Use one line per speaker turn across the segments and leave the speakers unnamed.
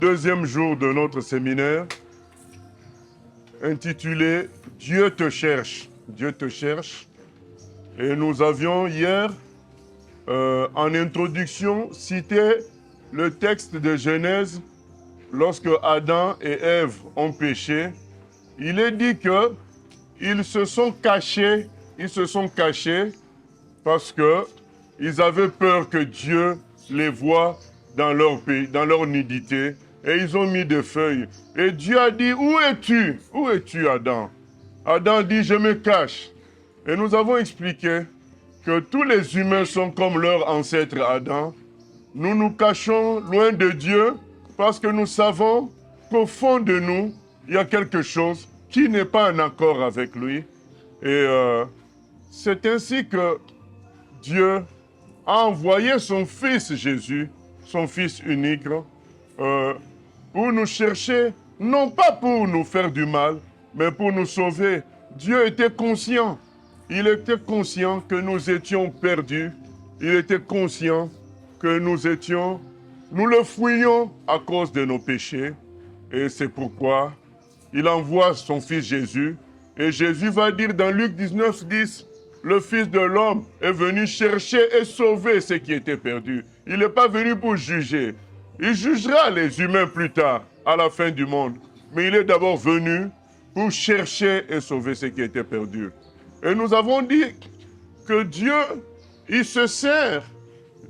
Deuxième jour de notre séminaire intitulé « Dieu te cherche ». Dieu te cherche. Et nous avions hier, en introduction, cité le texte de Genèse lorsque Adam et Ève ont péché. Il est dit qu'ils se sont cachés parce qu'ils avaient peur que Dieu les voie dans leur pays, dans leur nudité. Et ils ont mis des feuilles. Et Dieu a dit, où es-tu? Où es-tu, Adam? Adam dit, je me cache. Et nous avons expliqué que tous les humains sont comme leur ancêtre Adam. Nous nous cachons loin de Dieu parce que nous savons qu'au fond de nous, il y a quelque chose qui n'est pas en accord avec lui. Et c'est ainsi que Dieu a envoyé son Fils Jésus, son Fils unique, pour nous chercher, non pas pour nous faire du mal, mais pour nous sauver. Dieu était conscient. Il était conscient que nous étions perdus. Il était conscient que nous le fouillions à cause de nos péchés. Et c'est pourquoi il envoie son Fils Jésus. Et Jésus va dire dans Luc 19, 10, le Fils de l'homme est venu chercher et sauver ceux qui étaient perdus. Il n'est pas venu pour juger. Il jugera les humains plus tard, à la fin du monde. Mais il est d'abord venu pour chercher et sauver ceux qui étaient perdus. Et nous avons dit que Dieu, il se sert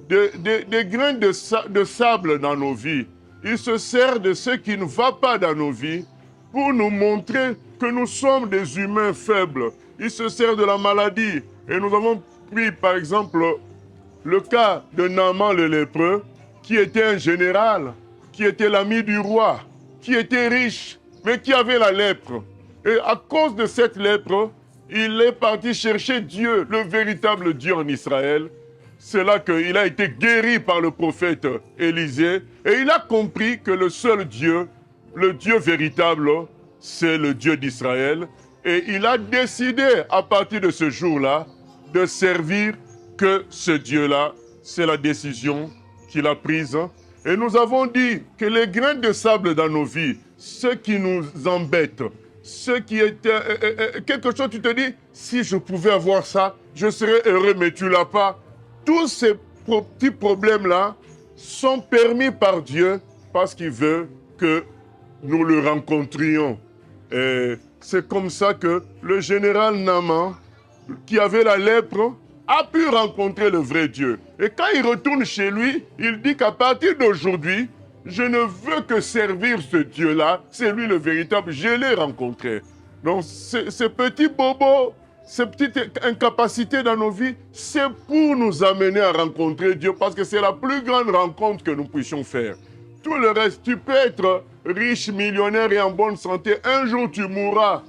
des grains de sable dans nos vies. Il se sert de ce qui ne va pas dans nos vies pour nous montrer que nous sommes des humains faibles. Il se sert de la maladie. Et nous avons pris, par exemple, le cas de Naaman le lépreux, qui était un général, qui était l'ami du roi, qui était riche, mais qui avait la lèpre. Et à cause de cette lèpre, il est parti chercher Dieu, le véritable Dieu en Israël. C'est là qu'il a été guéri par le prophète Élisée. Et il a compris que le seul Dieu, le Dieu véritable, c'est le Dieu d'Israël. Et il a décidé, à partir de ce jour-là, de servir que ce Dieu-là. C'est la décision qu'il a prise. Et nous avons dit que les grains de sable dans nos vies, ce qui nous embête, ce qui est quelque chose, tu te dis, si je pouvais avoir ça, je serais heureux, mais tu ne l'as pas. Tous ces petits problèmes-là sont permis par Dieu parce qu'il veut que nous le rencontrions. Et c'est comme ça que le général Naaman, qui avait la lèpre, a pu rencontrer le vrai Dieu. Et quand il retourne chez lui, il dit qu'à partir d'aujourd'hui, je ne veux que servir ce Dieu-là, c'est lui le véritable, je l'ai rencontré. Donc ces petits bobos, ces petites incapacités dans nos vies, c'est pour nous amener à rencontrer Dieu, parce que c'est la plus grande rencontre que nous puissions faire. Tout le reste, tu peux être riche, millionnaire et en bonne santé, un jour tu mourras.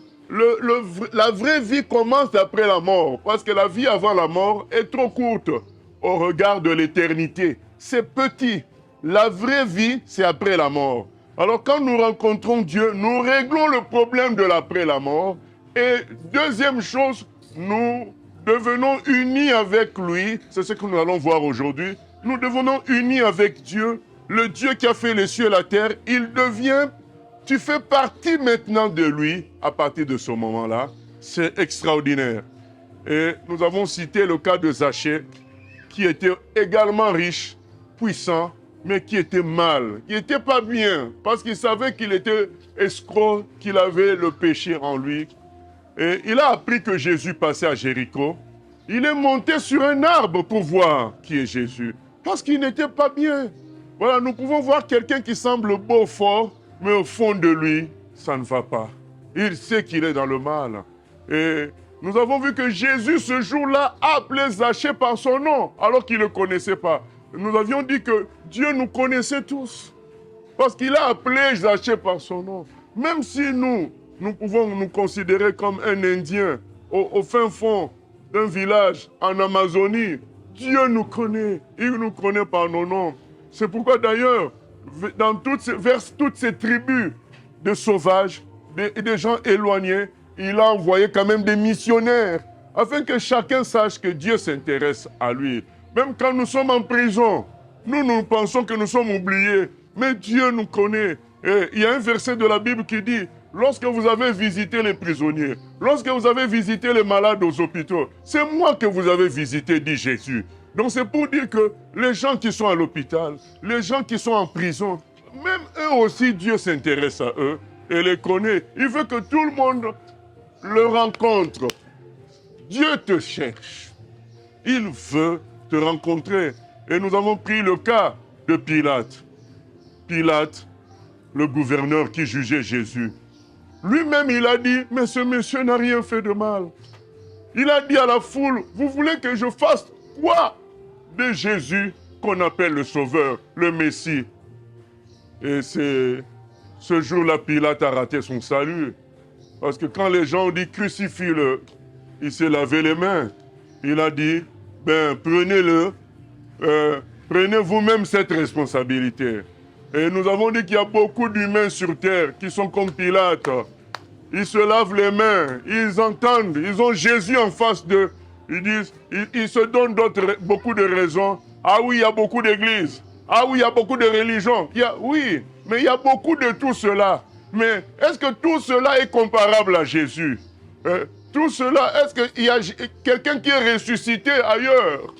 La vraie vie commence après la mort, parce que la vie avant la mort est trop courte au regard de l'éternité. C'est petit. La vraie vie, c'est après la mort. Alors quand nous rencontrons Dieu, nous réglons le problème de l'après la mort. Et deuxième chose, nous devenons unis avec lui. C'est ce que nous allons voir aujourd'hui. Nous devenons unis avec Dieu, le Dieu qui a fait les cieux et la terre. Il devient... Tu fais partie maintenant de lui à partir de ce moment-là. C'est extraordinaire. Et nous avons cité le cas de Zachée, qui était également riche, puissant, mais qui était mal, qui n'était pas bien, parce qu'il savait qu'il était escroc, qu'il avait le péché en lui. Et il a appris que Jésus passait à Jéricho. Il est monté sur un arbre pour voir qui est Jésus, parce qu'il n'était pas bien. Voilà, nous pouvons voir quelqu'un qui semble beau, fort, mais au fond de lui, ça ne va pas. Il sait qu'il est dans le mal. Et nous avons vu que Jésus, ce jour-là, a appelé Zachée par son nom, alors qu'il ne le connaissait pas. Nous avions dit que Dieu nous connaissait tous, parce qu'il a appelé Zachée par son nom. Même si nous pouvons nous considérer comme un Indien au fin fond d'un village en Amazonie, Dieu nous connaît, il nous connaît par nos noms. C'est pourquoi d'ailleurs, vers toutes ces tribus de sauvages, des gens éloignés, il a envoyé quand même des missionnaires, afin que chacun sache que Dieu s'intéresse à lui. Même quand nous sommes en prison, nous pensons que nous sommes oubliés. Mais Dieu nous connaît. Et il y a un verset de la Bible qui dit, lorsque vous avez visité les prisonniers, lorsque vous avez visité les malades aux hôpitaux, c'est moi que vous avez visité, dit Jésus. Donc c'est pour dire que les gens qui sont à l'hôpital, les gens qui sont en prison, même eux aussi, Dieu s'intéresse à eux et les connaît. Il veut que tout le monde le rencontre. Dieu te cherche. Il veut te rencontrer. Et nous avons pris le cas de Pilate. Pilate, le gouverneur qui jugeait Jésus. Lui-même, il a dit, mais ce monsieur n'a rien fait de mal. Il a dit à la foule, vous voulez que je fasse quoi de Jésus qu'on appelle le Sauveur, le Messie? Et c'est ce jour-là, Pilate a raté son salut. Parce que quand les gens ont dit crucifie-le, il s'est lavé les mains. Il a dit, ben prenez-le, prenez vous-même cette responsabilité. Et nous avons dit qu'il y a beaucoup d'humains sur terre qui sont comme Pilate. Ils se lavent les mains, ils entendent, ils ont Jésus en face d'eux. Ils disent, ils se donnent beaucoup de raisons. Ah oui, il y a beaucoup d'églises. Ah oui, il y a beaucoup de religions. Oui, mais il y a beaucoup de tout cela. Mais est-ce que tout cela est comparable à Jésus? Tout cela, est-ce qu'il y a quelqu'un qui est ressuscité ailleurs?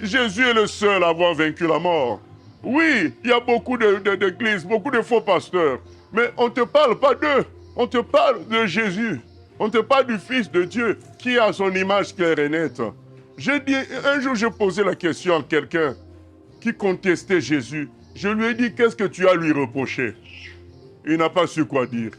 Jésus est le seul à avoir vaincu la mort. Oui, il y a beaucoup d'églises, beaucoup de faux pasteurs. Mais on ne te parle pas d'eux. On te parle de Jésus. On te parle du Fils de Dieu qui a son image claire et nette. Un jour, j'ai posé la question à quelqu'un qui contestait Jésus. Je lui ai dit, qu'est-ce que tu as à lui reprocher? Il n'a pas su quoi dire.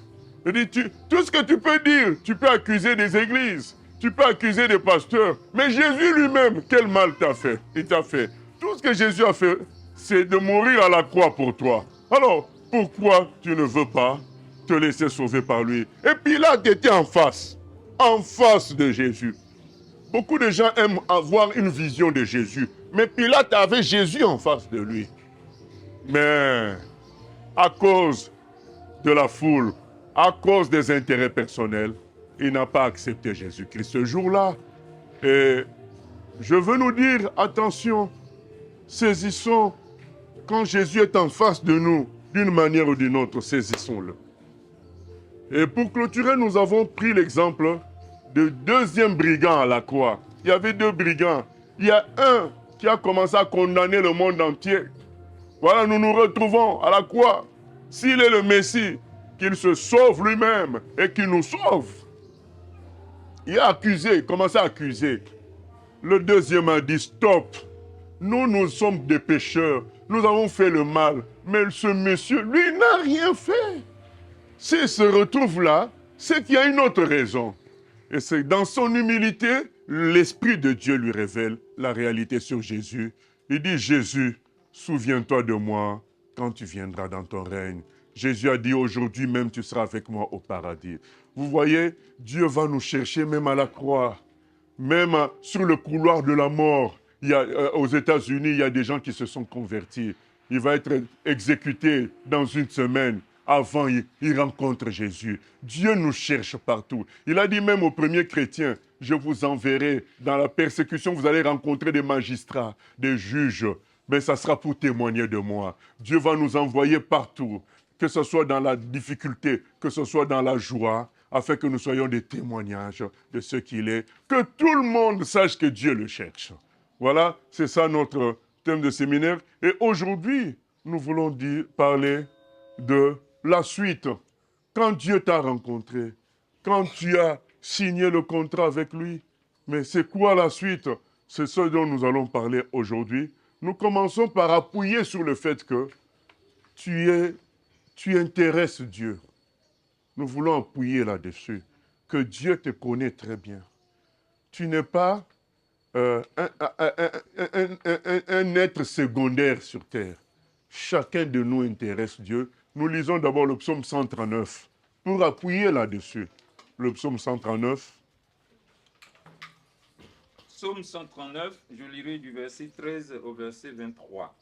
Il dit, tout ce que tu peux dire, tu peux accuser des églises, tu peux accuser des pasteurs. Mais Jésus lui-même, quel mal t'a fait? Il t'a fait. Tout ce que Jésus a fait, c'est de mourir à la croix pour toi. Alors, pourquoi tu ne veux pas te laisser sauver par lui? Et Pilate était en face de Jésus. Beaucoup de gens aiment avoir une vision de Jésus, mais Pilate avait Jésus en face de lui. Mais à cause de la foule, à cause des intérêts personnels, il n'a pas accepté Jésus-Christ ce jour-là. Et je veux nous dire, attention, saisissons, quand Jésus est en face de nous, d'une manière ou d'une autre, saisissons-le. Et pour clôturer, nous avons pris l'exemple du deuxième brigand à la croix. Il y avait deux brigands. Il y a un qui a commencé à condamner le monde entier. Voilà, nous nous retrouvons à la croix. S'il est le Messie, qu'il se sauve lui-même et qu'il nous sauve. Il a accusé, il commençait à accuser. Le deuxième a dit, stop. Nous sommes des pécheurs. Nous avons fait le mal. Mais ce monsieur, lui, n'a rien fait. S'il se retrouve là, c'est qu'il y a une autre raison. Et c'est dans son humilité, l'Esprit de Dieu lui révèle la réalité sur Jésus. Il dit, Jésus, souviens-toi de moi quand tu viendras dans ton règne. Jésus a dit, aujourd'hui même tu seras avec moi au paradis. Vous voyez, Dieu va nous chercher même à la croix, même sur le couloir de la mort. Aux États-Unis, il y a des gens qui se sont convertis. Il va être exécuté dans une semaine. Avant, il rencontre Jésus. Dieu nous cherche partout. Il a dit même aux premiers chrétiens, je vous enverrai dans la persécution, vous allez rencontrer des magistrats, des juges, mais ça sera pour témoigner de moi. Dieu va nous envoyer partout, que ce soit dans la difficulté, que ce soit dans la joie, afin que nous soyons des témoignages de ce qu'il est, que tout le monde sache que Dieu le cherche. Voilà, c'est ça notre thème de séminaire. Et aujourd'hui, nous voulons parler de la suite. Quand Dieu t'a rencontré, quand tu as signé le contrat avec lui, mais c'est quoi la suite? C'est ce dont nous allons parler aujourd'hui. Nous commençons par appuyer sur le fait que tu intéresses Dieu. Nous voulons appuyer là-dessus, que Dieu te connaît très bien. Tu n'es pas un être secondaire sur terre. Chacun de nous intéresse Dieu. Nous lisons d'abord le psaume 139 pour appuyer là-dessus. Le psaume 139.
Psaume 139, je lirai du verset 13 au verset 23.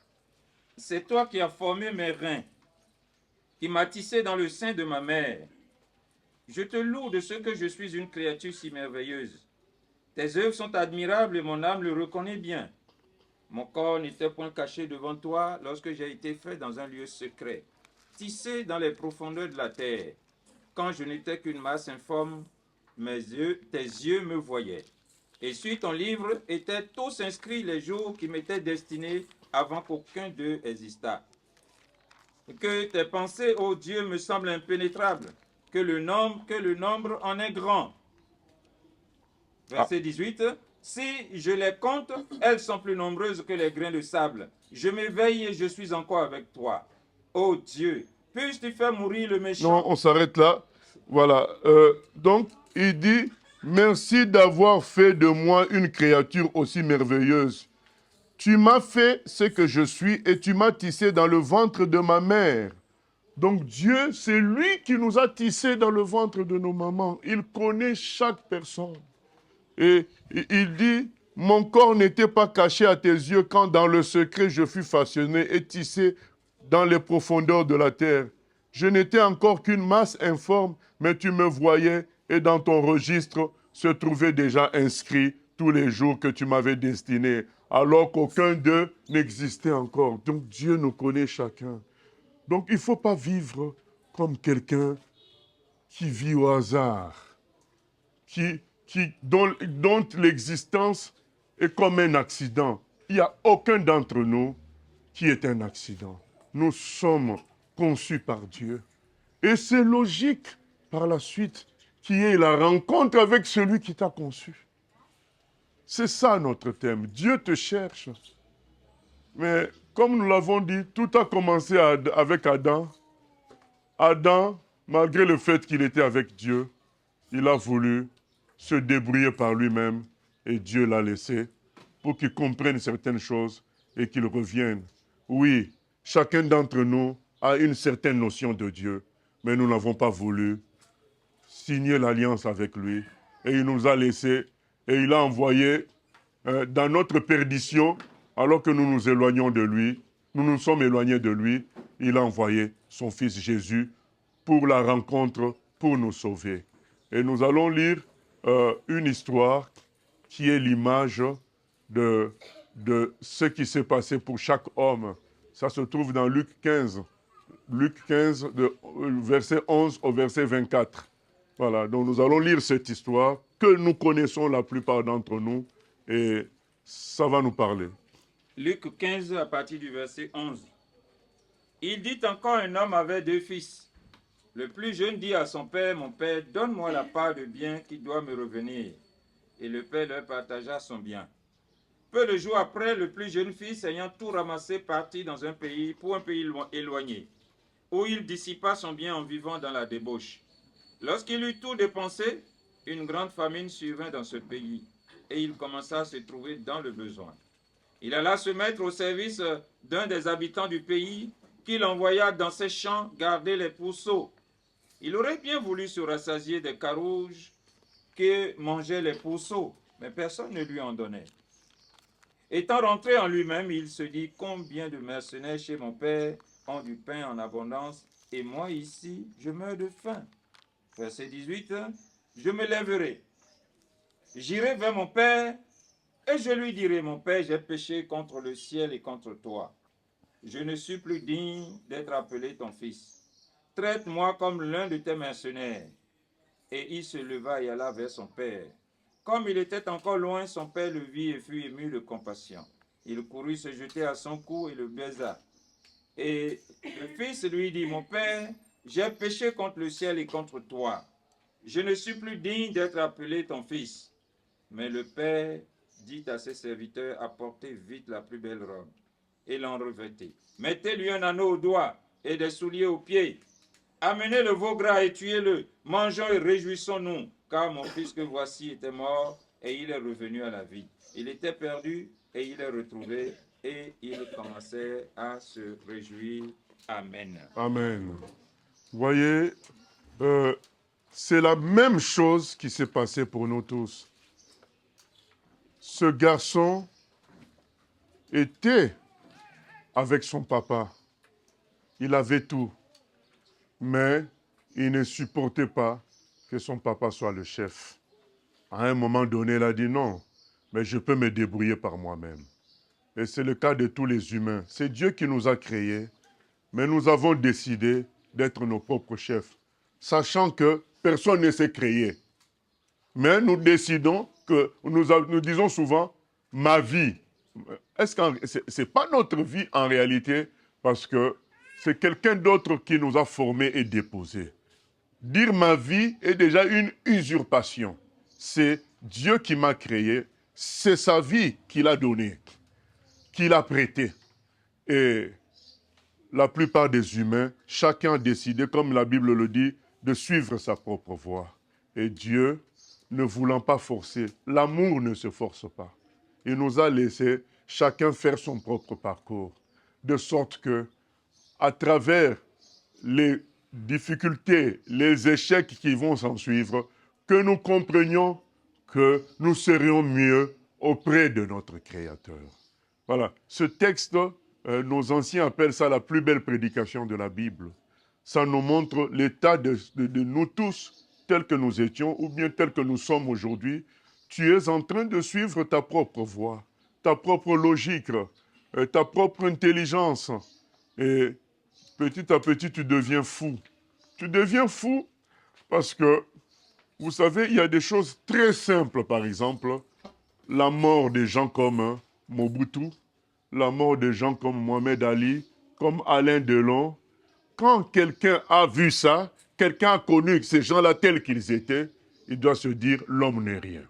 C'est toi qui as formé mes reins, qui m'as tissé dans le sein de ma mère. Je te loue de ce que je suis une créature si merveilleuse. Tes œuvres sont admirables et mon âme le reconnaît bien. Mon corps n'était point caché devant toi lorsque j'ai été fait dans un lieu secret, tissé dans les profondeurs de la terre. Quand je n'étais qu'une masse informe, tes yeux me voyaient. Et sur ton livre étaient tous inscrits les jours qui m'étaient destinés avant qu'aucun d'eux existât. Que tes pensées, ô Dieu, me semblent impénétrables, que le nombre en est grand. Verset 18. Si je les compte, elles sont plus nombreuses que les grains de sable. Je m'éveille et je suis encore avec toi. Ô Dieu, puisses-tu faire mourir le méchant?
Non, on s'arrête là. Voilà. Donc, il dit, merci d'avoir fait de moi une créature aussi merveilleuse. Tu m'as fait ce que je suis et tu m'as tissé dans le ventre de ma mère. Donc Dieu, c'est lui qui nous a tissés dans le ventre de nos mamans. Il connaît chaque personne. Et il dit, mon corps n'était pas caché à tes yeux quand dans le secret je fus façonné et tissé dans les profondeurs de la terre. Je n'étais encore qu'une masse informe, mais tu me voyais et dans ton registre se trouvaient déjà inscrits tous les jours que tu m'avais destinés, alors qu'aucun d'eux n'existait encore. Donc Dieu nous connaît chacun. Donc il ne faut pas vivre comme quelqu'un qui vit au hasard, dont l'existence est comme un accident. Il n'y a aucun d'entre nous qui est un accident. Nous sommes conçus par Dieu. Et c'est logique, par la suite, qu'il y ait la rencontre avec celui qui t'a conçu. C'est ça notre thème. Dieu te cherche. Mais comme nous l'avons dit, tout a commencé avec Adam. Adam, malgré le fait qu'il était avec Dieu, il a voulu se débrouiller par lui-même et Dieu l'a laissé pour qu'il comprenne certaines choses et qu'il revienne. Oui, chacun d'entre nous a une certaine notion de Dieu, mais nous n'avons pas voulu signer l'alliance avec lui et il nous a laissés et il a envoyé dans notre perdition, alors que nous nous éloignons de lui, nous nous sommes éloignés de lui, il a envoyé son Fils Jésus pour la rencontre, pour nous sauver. Et nous allons lire une histoire qui est l'image de ce qui s'est passé pour chaque homme. Ça se trouve dans Luc 15. Luc 15, verset 11 au verset 24. Voilà, donc nous allons lire cette histoire que nous connaissons la plupart d'entre nous et ça va nous parler.
Luc 15 à partir du verset 11. Il dit encore, un homme avait 2 fils. Le plus jeune dit à son père, mon père, donne-moi la part de bien qui doit me revenir. Et le père leur partagea son bien. Peu de jours après, le plus jeune fils, ayant tout ramassé, partit dans un pays, pour un pays éloigné, où il dissipa son bien en vivant dans la débauche. Lorsqu'il eut tout dépensé, une grande famine survint dans ce pays, et il commença à se trouver dans le besoin. Il alla se mettre au service d'un des habitants du pays, qu'il envoya dans ses champs garder les pourceaux. Il aurait bien voulu se rassasier des carouges que mangeaient les pourceaux, mais personne ne lui en donnait. Étant rentré en lui-même, il se dit, combien de mercenaires chez mon père ont du pain en abondance, et moi ici, je meurs de faim. Verset 18, je me lèverai, j'irai vers mon père, et je lui dirai, mon père, j'ai péché contre le ciel et contre toi. Je ne suis plus digne d'être appelé ton fils. Traite-moi comme l'un de tes mercenaires. Et il se leva et alla vers son père. Comme il était encore loin, son père le vit et fut ému de compassion. Il courut se jeter à son cou et le baisa. Et le fils lui dit, mon père, j'ai péché contre le ciel et contre toi. Je ne suis plus digne d'être appelé ton fils. Mais le père dit à ses serviteurs, apportez vite la plus belle robe et l'en revêtez. Mettez-lui un anneau au doigt et des souliers aux pieds. Amenez le veau gras et tuez-le. Mangeons et réjouissons-nous, car mon fils que voici était mort et il est revenu à la vie. Il était perdu et il est retrouvé et il commençait à se réjouir. Amen.
Amen. Vous voyez, c'est la même chose qui s'est passée pour nous tous. Ce garçon était avec son papa. Il avait tout. Mais il ne supportait pas que son papa soit le chef. À un moment donné, il a dit non, mais je peux me débrouiller par moi-même. Et c'est le cas de tous les humains. C'est Dieu qui nous a créés, mais nous avons décidé d'être nos propres chefs, sachant que personne ne s'est créé. Mais nous décidons que, nous disons souvent, ma vie. Est-ce que ce n'est pas notre vie en réalité, parce que c'est quelqu'un d'autre qui nous a formés et déposés. Dire ma vie est déjà une usurpation. C'est Dieu qui m'a créé, c'est sa vie qu'il a donnée, qu'il a prêtée. Et la plupart des humains, chacun a décidé, comme la Bible le dit, de suivre sa propre voie. Et Dieu, ne voulant pas forcer, l'amour ne se force pas. Il nous a laissé chacun faire son propre parcours, de sorte que, à travers les difficultés, les échecs qui vont s'en suivre, que nous comprenions que nous serions mieux auprès de notre Créateur. Voilà, ce texte, nos anciens appellent ça la plus belle prédication de la Bible. Ça nous montre l'état de nous tous, tels que nous étions, ou bien tels que nous sommes aujourd'hui. Tu es en train de suivre ta propre voie, ta propre logique, ta propre intelligence. Et petit à petit, tu deviens fou. Tu deviens fou parce que, vous savez, il y a des choses très simples, par exemple, la mort des gens comme Mobutu, la mort des gens comme Mohamed Ali, comme Alain Delon. Quand quelqu'un a vu ça, quelqu'un a connu ces gens-là tels qu'ils étaient, il doit se dire, l'homme n'est rien.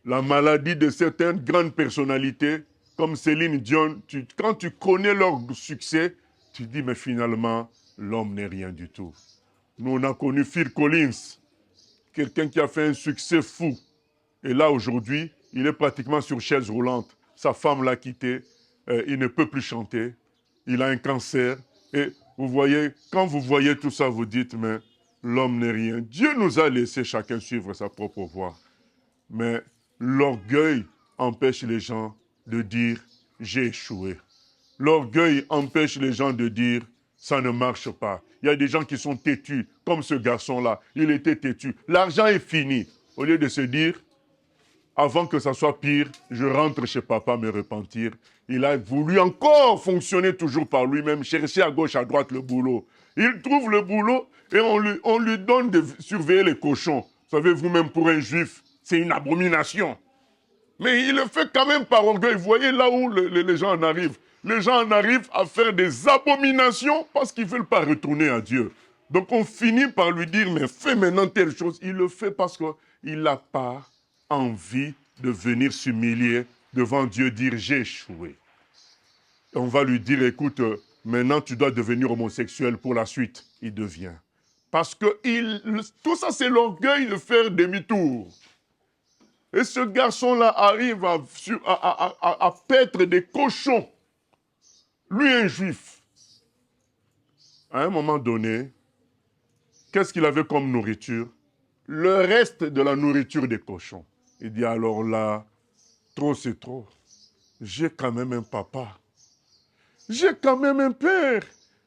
La maladie de certaines grandes personnalités, comme Céline Dion, quand tu connais leur succès, tu dis, mais finalement, l'homme n'est rien du tout. Nous, on a connu Phil Collins, quelqu'un qui a fait un succès fou. Et là, aujourd'hui, il est pratiquement sur chaise roulante. Sa femme l'a quitté, il ne peut plus chanter, il a un cancer. Et vous voyez, quand vous voyez tout ça, vous dites, mais l'homme n'est rien. Dieu nous a laissé chacun suivre sa propre voie. Mais l'orgueil empêche les gens de dire, j'ai échoué. L'orgueil empêche les gens de dire, ça ne marche pas. Il y a des gens qui sont têtus, comme ce garçon-là. Il était têtu. L'argent est fini. Au lieu de se dire, avant que ça soit pire, je rentre chez papa me repentir. Il a voulu encore fonctionner toujours par lui-même, chercher à gauche, à droite le boulot. Il trouve le boulot et on lui donne de surveiller les cochons. Vous savez, vous-même, pour un juif, c'est une abomination. Mais il le fait quand même par orgueil. Vous voyez là où les gens en arrivent. Les gens en arrivent à faire des abominations parce qu'ils ne veulent pas retourner à Dieu. Donc on finit par lui dire, mais fais maintenant telle chose. Il le fait parce qu'il n'a pas envie de venir s'humilier devant Dieu, dire j'ai échoué. Et on va lui dire, écoute, maintenant tu dois devenir homosexuel pour la suite. Il devient. Parce que tout ça, c'est l'orgueil de faire demi-tour. Et ce garçon-là arrive à paître des cochons. Lui, un juif. À un moment donné, qu'est-ce qu'il avait comme nourriture? Le reste de la nourriture des cochons. Il dit alors là, trop c'est trop. J'ai quand même un papa. J'ai quand même un père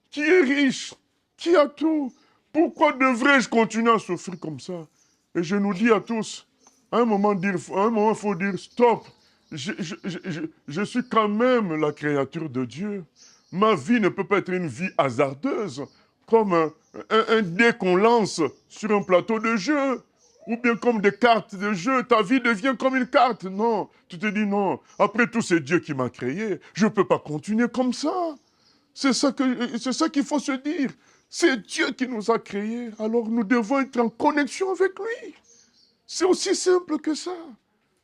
qui est riche, qui a tout. Pourquoi devrais-je continuer à souffrir comme ça? Et je nous dis à tous, à un moment, il faut dire stop. Je suis quand même la créature de Dieu. Ma vie ne peut pas être une vie hasardeuse, comme un dé qu'on lance sur un plateau de jeu, ou bien comme des cartes de jeu. Ta vie devient comme une carte. Non, tu te dis non. Après tout, c'est Dieu qui m'a créé. Je ne peux pas continuer comme ça. C'est ça qu'il faut se dire. C'est Dieu qui nous a créés. Alors nous devons être en connexion avec lui. C'est aussi simple que ça.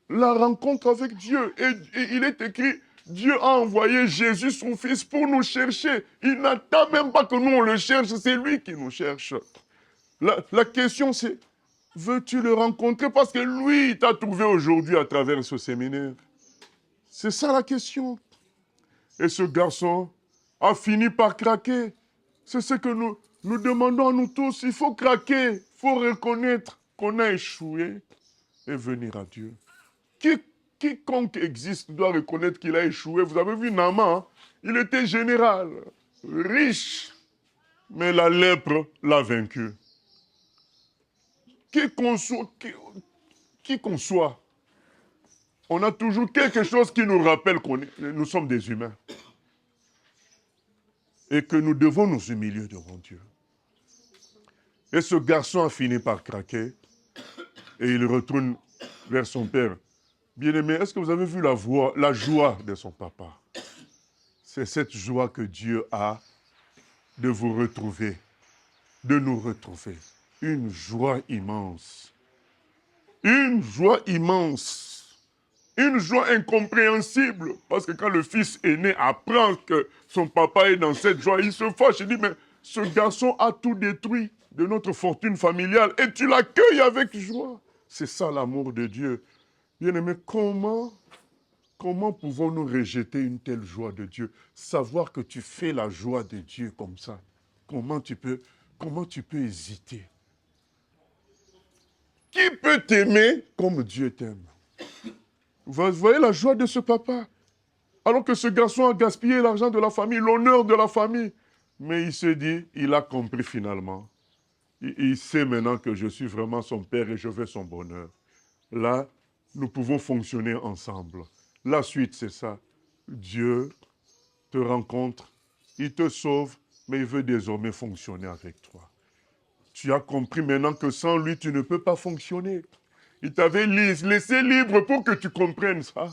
La rencontre avec Dieu. Et il est écrit, Dieu a envoyé Jésus, son Fils, pour nous chercher. Il n'attend même pas que nous on le cherche, c'est lui qui nous cherche. La question c'est, veux-tu le rencontrer? Parce que lui, il t'a trouvé aujourd'hui à travers ce séminaire. C'est ça la question. Et ce garçon a fini par craquer. C'est ce que nous demandons à nous tous. Il faut craquer, il faut reconnaître qu'on a échoué et venir à Dieu. Quiconque existe doit reconnaître qu'il a échoué. Vous avez vu Naaman, hein? Il était général, riche, mais la lèpre l'a vaincu. Qui qu'on soit, On a toujours quelque chose qui nous rappelle que nous sommes des humains. Et que nous devons nous humilier devant Dieu. Et ce garçon a fini par craquer. Et il retourne vers son père. Bien-aimé, est-ce que vous avez vu la joie de son papa? C'est cette joie que Dieu a de vous retrouver, de nous retrouver. Une joie immense. Une joie immense. Une joie incompréhensible. Parce que quand le fils aîné apprend que son papa est dans cette joie, il se fâche. Il dit, mais ce garçon a tout détruit de notre fortune familiale et tu l'accueilles avec joie. C'est ça l'amour de Dieu. Bien-aimé, comment pouvons-nous rejeter une telle joie de Dieu? Savoir que tu fais la joie de Dieu comme ça. Comment tu peux hésiter? Qui peut t'aimer comme Dieu t'aime? Vous voyez la joie de ce papa. Alors que ce garçon a gaspillé l'argent de la famille, l'honneur de la famille. Mais il se dit, il a compris finalement. Il sait maintenant que je suis vraiment son père et je veux son bonheur. Là, nous pouvons fonctionner ensemble. La suite, c'est ça. Dieu te rencontre, il te sauve, mais il veut désormais fonctionner avec toi. Tu as compris maintenant que sans lui, tu ne peux pas fonctionner. Il t'avait laissé libre pour que tu comprennes ça.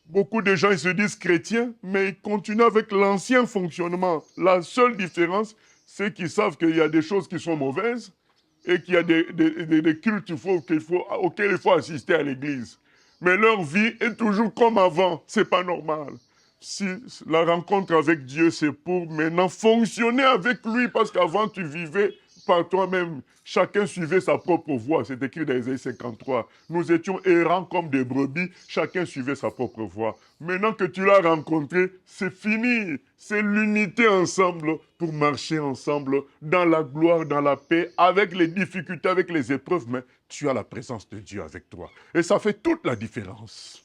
Beaucoup de gens, ils se disent chrétiens, mais ils continuent avec l'ancien fonctionnement. La seule différence, c'est qu'ils savent qu'il y a des choses qui sont mauvaises et qu'il y a des cultes auxquels il faut assister à l'église. Mais leur vie est toujours comme avant. C'est pas normal. Si la rencontre avec Dieu, c'est pour maintenant fonctionner avec lui, parce qu'avant, tu vivais par toi-même. Chacun suivait sa propre voie. C'est écrit dans Ésaïe 53. Nous étions errants comme des brebis. Chacun suivait sa propre voie. Maintenant que tu l'as rencontré, c'est fini. C'est l'unité ensemble pour marcher ensemble dans la gloire, dans la paix, avec les difficultés, avec les épreuves. Mais tu as la présence de Dieu avec toi. Et ça fait toute la différence.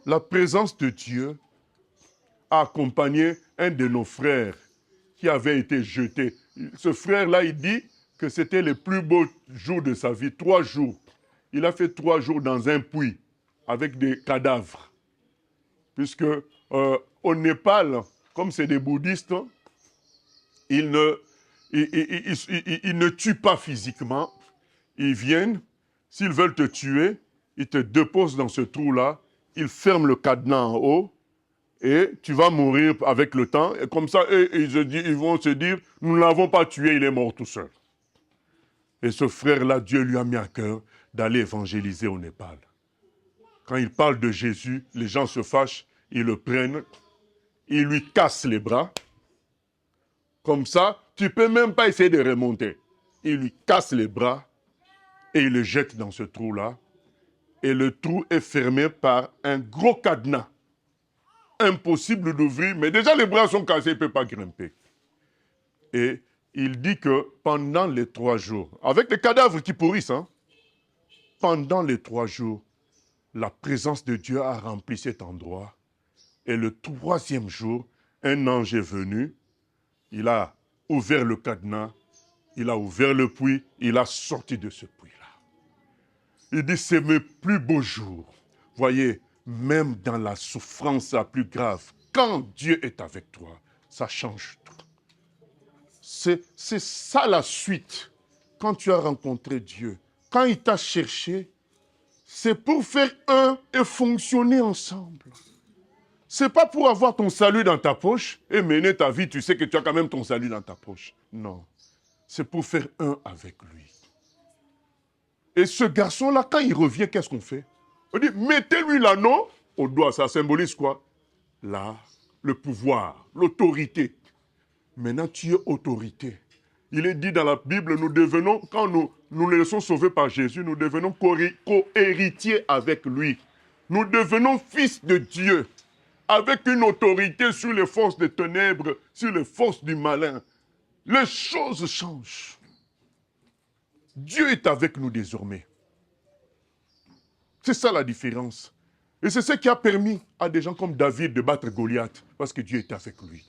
La présence de Dieu a accompagné un de nos frères qui avait été jeté. Ce frère-là, il dit que c'était les plus beaux jours de sa vie, 3 jours. Il a fait 3 jours dans un puits avec des cadavres. Puisque au Népal, comme c'est des bouddhistes, ils ne tuent pas physiquement. Ils viennent, s'ils veulent te tuer, ils te déposent dans ce trou-là, ils ferment le cadenas en haut, et tu vas mourir avec le temps. Et comme ça, ils vont se dire, nous ne l'avons pas tué, il est mort tout seul. Et ce frère-là, Dieu lui a mis à cœur d'aller évangéliser au Népal. Quand il parle de Jésus, les gens se fâchent, ils le prennent, ils lui cassent les bras. Comme ça, tu ne peux même pas essayer de remonter. Ils lui cassent les bras et ils le jettent dans ce trou-là. Et le trou est fermé par un gros cadenas. Impossible d'ouvrir, mais déjà les bras sont cassés, il ne peut pas grimper. Et il dit que pendant les 3 jours, avec les cadavres qui pourrissent, pendant les 3 jours, la présence de Dieu a rempli cet endroit. Et le 3e jour, un ange est venu, il a ouvert le cadenas, il a ouvert le puits, il a sorti de ce puits-là. Il dit, c'est mes plus beaux jours. Voyez, même dans la souffrance la plus grave, quand Dieu est avec toi, ça change tout. C'est ça la suite. Quand tu as rencontré Dieu, quand il t'a cherché, c'est pour faire un et fonctionner ensemble. C'est pas pour avoir ton salut dans ta poche et mener ta vie, tu sais que tu as quand même ton salut dans ta poche. Non, c'est pour faire un avec lui. Et ce garçon-là, quand il revient, qu'est-ce qu'on fait? On dit, mettez-lui l'anneau au doigt. Ça symbolise quoi? Là, le pouvoir, l'autorité. Maintenant, tu es autorité. Il est dit dans la Bible, nous devenons, quand nous les laissons sauvés par Jésus, nous devenons co-héritiers avec lui. Nous devenons fils de Dieu, avec une autorité sur les forces des ténèbres, sur les forces du malin. Les choses changent. Dieu est avec nous désormais. C'est ça la différence. Et c'est ce qui a permis à des gens comme David de battre Goliath, parce que Dieu est avec lui.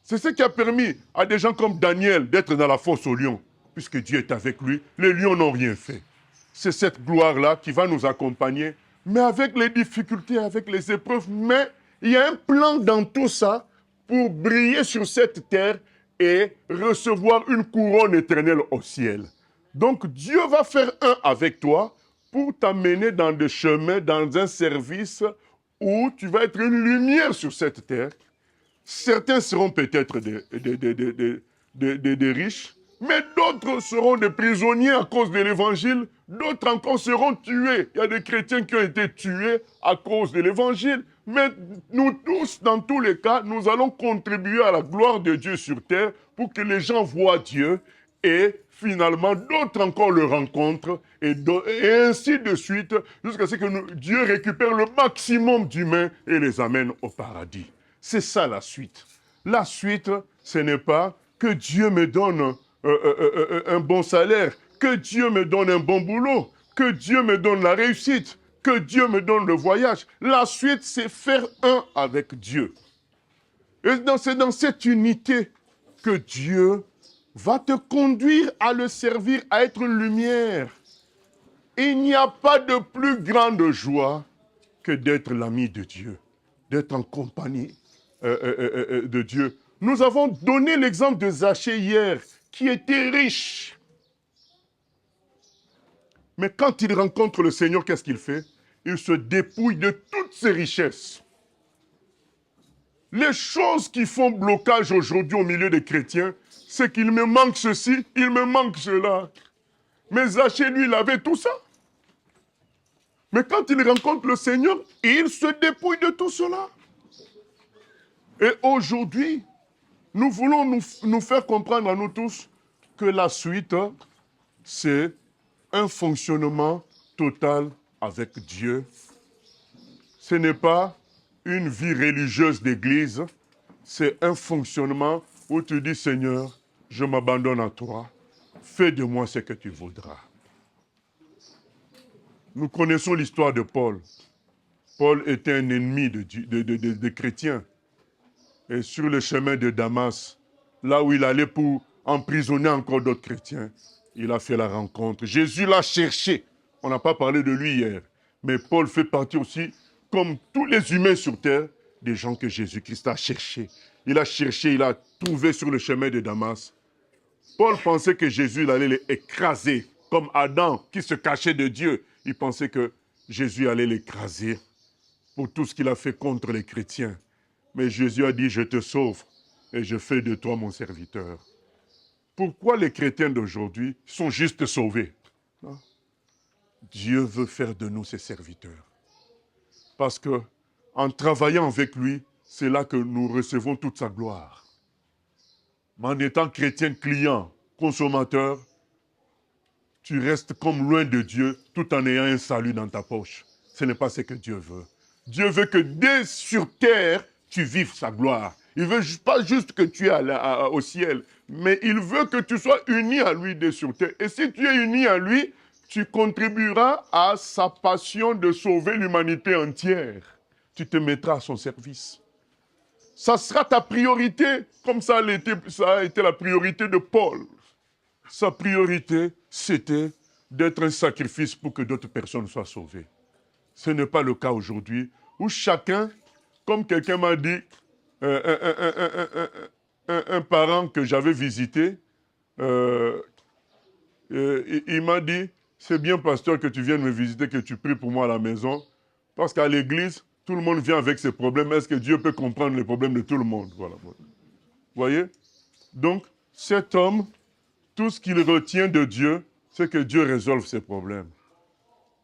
C'est ce qui a permis à des gens comme Daniel d'être dans la fosse aux lions, puisque Dieu est avec lui. Les lions n'ont rien fait. C'est cette gloire-là qui va nous accompagner mais avec les difficultés, avec les épreuves. Mais il y a un plan dans tout ça pour briller sur cette terre et recevoir une couronne éternelle au ciel. Donc Dieu va faire un avec toi pour t'amener dans des chemins, dans un service où tu vas être une lumière sur cette terre. Certains seront peut-être des riches, mais d'autres seront des prisonniers à cause de l'évangile, d'autres encore seront tués. Il y a des chrétiens qui ont été tués à cause de l'évangile. Mais nous tous, dans tous les cas, nous allons contribuer à la gloire de Dieu sur terre pour que les gens voient Dieu et finalement d'autres encore le rencontrent et ainsi de suite jusqu'à ce que Dieu récupère le maximum d'humains et les amène au paradis. C'est ça la suite. La suite, ce n'est pas que Dieu me donne un bon salaire, que Dieu me donne un bon boulot, que Dieu me donne la réussite, que Dieu me donne le voyage. La suite, c'est faire un avec Dieu. Et c'est dans cette unité que Dieu va te conduire à le servir, à être une lumière. Il n'y a pas de plus grande joie que d'être l'ami de Dieu, d'être en compagnie de Dieu. Nous avons donné l'exemple de Zachée hier, qui était riche. Mais quand il rencontre le Seigneur, qu'est-ce qu'il fait? Il se dépouille de toutes ses richesses. Les choses qui font blocage aujourd'hui au milieu des chrétiens, c'est qu'il me manque ceci, il me manque cela. Mais Zachée, lui, il avait tout ça. Mais quand il rencontre le Seigneur, il se dépouille de tout cela. Et aujourd'hui, nous voulons nous faire comprendre à nous tous que la suite, c'est un fonctionnement total avec Dieu. Ce n'est pas une vie religieuse d'église, c'est un fonctionnement où tu dis, Seigneur, je m'abandonne à toi, fais de moi ce que tu voudras. Nous connaissons l'histoire de Paul. Paul était un ennemi des chrétiens. Et sur le chemin de Damas, là où il allait pour emprisonner encore d'autres chrétiens, il a fait la rencontre. Jésus l'a cherché. On n'a pas parlé de lui hier. Mais Paul fait partie aussi, comme tous les humains sur terre, des gens que Jésus-Christ a cherchés. Il a cherché, il a trouvé sur le chemin de Damas. Paul pensait que Jésus allait l'écraser, comme Adam qui se cachait de Dieu. Il pensait que Jésus allait l'écraser pour tout ce qu'il a fait contre les chrétiens. Mais Jésus a dit, je te sauve et je fais de toi mon serviteur. Pourquoi les chrétiens d'aujourd'hui sont juste sauvés? Non? Dieu veut faire de nous ses serviteurs. Parce que en travaillant avec lui, c'est là que nous recevons toute sa gloire. Mais en étant chrétien client, consommateur, tu restes comme loin de Dieu tout en ayant un salut dans ta poche. Ce n'est pas ce que Dieu veut. Dieu veut que dès sur terre, tu vives sa gloire. Il ne veut pas juste que tu ailles au ciel, mais il veut que tu sois uni à lui dès sur terre. Et si tu es uni à lui, tu contribueras à sa passion de sauver l'humanité entière. Tu te mettras à son service. Ça sera ta priorité, comme ça a été la priorité de Paul. Sa priorité, c'était d'être un sacrifice pour que d'autres personnes soient sauvées. Ce n'est pas le cas aujourd'hui, où chacun, comme quelqu'un m'a dit, un parent que j'avais visité, il m'a dit, c'est bien pasteur que tu viennes me visiter, que tu pries pour moi à la maison, parce qu'à l'église, tout le monde vient avec ses problèmes. Est-ce que Dieu peut comprendre les problèmes de tout le monde? Voilà. Vous voyez? Donc, cet homme, tout ce qu'il retient de Dieu, c'est que Dieu résolve ses problèmes.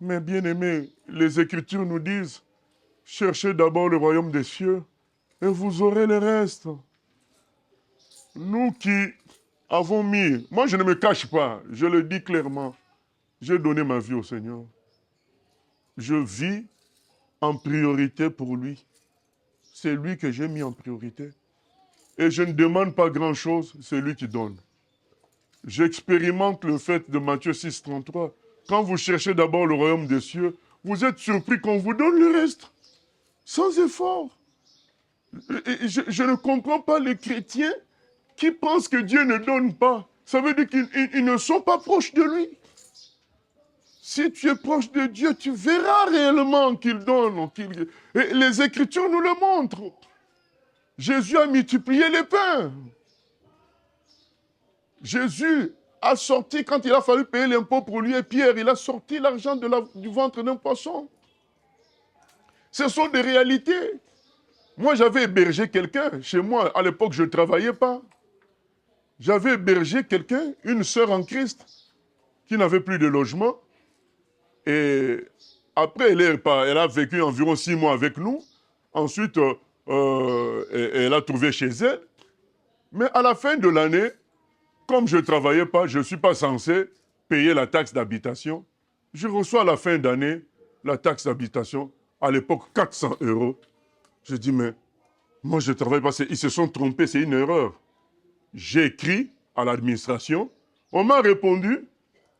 Mais bien aimé, les Écritures nous disent, cherchez d'abord le royaume des cieux et vous aurez le reste. Nous qui avons mis, moi je ne me cache pas, je le dis clairement, j'ai donné ma vie au Seigneur. Je vis en priorité pour lui. C'est lui que j'ai mis en priorité. Et je ne demande pas grand-chose, c'est lui qui donne. J'expérimente le fait de Matthieu 6, 33. Quand vous cherchez d'abord le royaume des cieux, vous êtes surpris qu'on vous donne le reste, sans effort. Je ne comprends pas les chrétiens qui pensent que Dieu ne donne pas. Ça veut dire qu'ils ne sont pas proches de lui. Si tu es proche de Dieu, tu verras réellement qu'il donne. Et les Écritures nous le montrent. Jésus a multiplié les pains. Jésus a sorti, quand il a fallu payer l'impôt pour lui et Pierre, il a sorti l'argent du ventre d'un poisson. Ce sont des réalités. Moi, j'avais hébergé quelqu'un. Chez moi, à l'époque, je ne travaillais pas. J'avais hébergé quelqu'un, une sœur en Christ, qui n'avait plus de logement. Et après, elle a vécu environ 6 mois avec nous. Ensuite, elle a trouvé chez elle. Mais à la fin de l'année, comme je ne travaillais pas, je ne suis pas censé payer la taxe d'habitation. Je reçois à la fin d'année la taxe d'habitation, à l'époque 400 €. Je dis, mais moi je ne travaille pas, ils se sont trompés, c'est une erreur. J'ai écrit à l'administration, on m'a répondu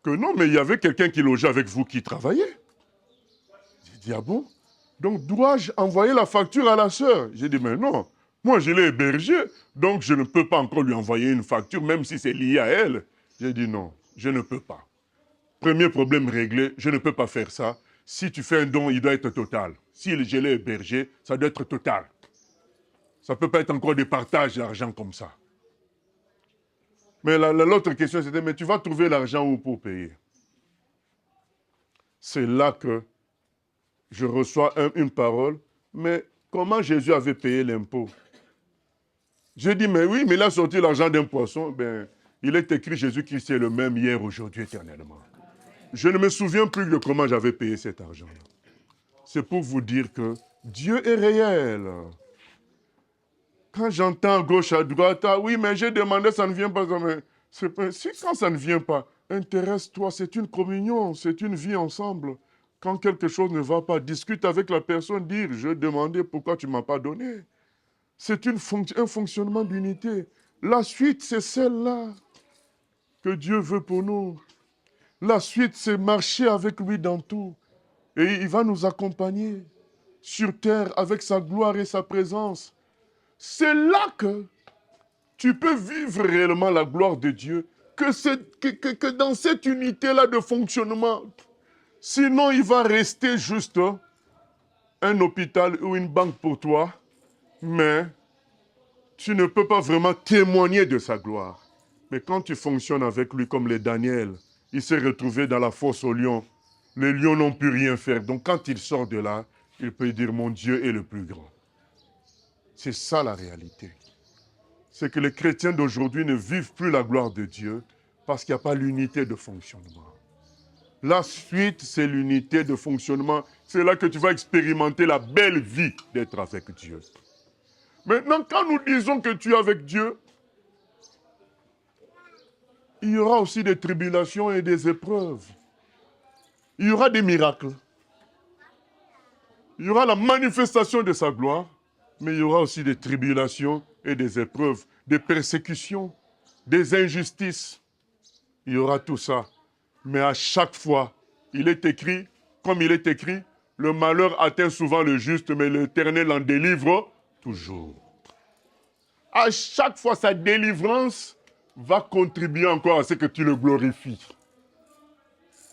que non, mais il y avait quelqu'un qui logeait avec vous qui travaillait. J'ai dit, ah bon? Donc dois-je envoyer la facture à la sœur? J'ai dit, mais non, moi je l'ai hébergée, donc je ne peux pas encore lui envoyer une facture, même si c'est lié à elle. J'ai dit, non, je ne peux pas. Premier problème réglé, je ne peux pas faire ça. Si tu fais un don, il doit être total. Si je l'ai hébergé, ça doit être total. Ça ne peut pas être encore des partages d'argent comme ça. Mais l'autre question, c'était, mais tu vas trouver l'argent où pour payer? C'est là que je reçois une parole. Mais comment Jésus avait payé l'impôt? Je dis, mais oui, mais il a sorti l'argent d'un poisson. Ben, il est écrit, Jésus-Christ est le même hier, aujourd'hui, éternellement. Je ne me souviens plus de comment j'avais payé cet argent-là. C'est pour vous dire que Dieu est réel. Quand j'entends à gauche, à droite, ah oui, mais j'ai demandé, ça ne vient pas. Mais quand ça ne vient pas, intéresse-toi, c'est une communion, c'est une vie ensemble. Quand quelque chose ne va pas, discute avec la personne, dire, je demandais pourquoi tu ne m'as pas donné. C'est un fonctionnement d'unité. La suite, c'est celle-là que Dieu veut pour nous. La suite, c'est marcher avec lui dans tout. Et il va nous accompagner sur terre avec sa gloire et sa présence. C'est là que tu peux vivre réellement la gloire de Dieu, que dans cette unité-là de fonctionnement. Sinon, il va rester juste un hôpital ou une banque pour toi, mais tu ne peux pas vraiment témoigner de sa gloire. Mais quand tu fonctionnes avec lui comme les Daniel, il s'est retrouvé dans la fosse aux lions. Les lions n'ont pu rien faire. Donc quand il sort de là, il peut dire, mon Dieu est le plus grand. C'est ça la réalité. C'est que les chrétiens d'aujourd'hui ne vivent plus la gloire de Dieu parce qu'il n'y a pas l'unité de fonctionnement. La suite, c'est l'unité de fonctionnement. C'est là que tu vas expérimenter la belle vie d'être avec Dieu. Maintenant, quand nous disons que tu es avec Dieu, il y aura aussi des tribulations et des épreuves. Il y aura des miracles. Il y aura la manifestation de sa gloire, mais il y aura aussi des tribulations et des épreuves, des persécutions, des injustices. Il y aura tout ça. Mais à chaque fois, il est écrit, comme il est écrit, le malheur atteint souvent le juste, mais l'Éternel en délivre toujours. À chaque fois, sa délivrance va contribuer encore à ce que tu le glorifies.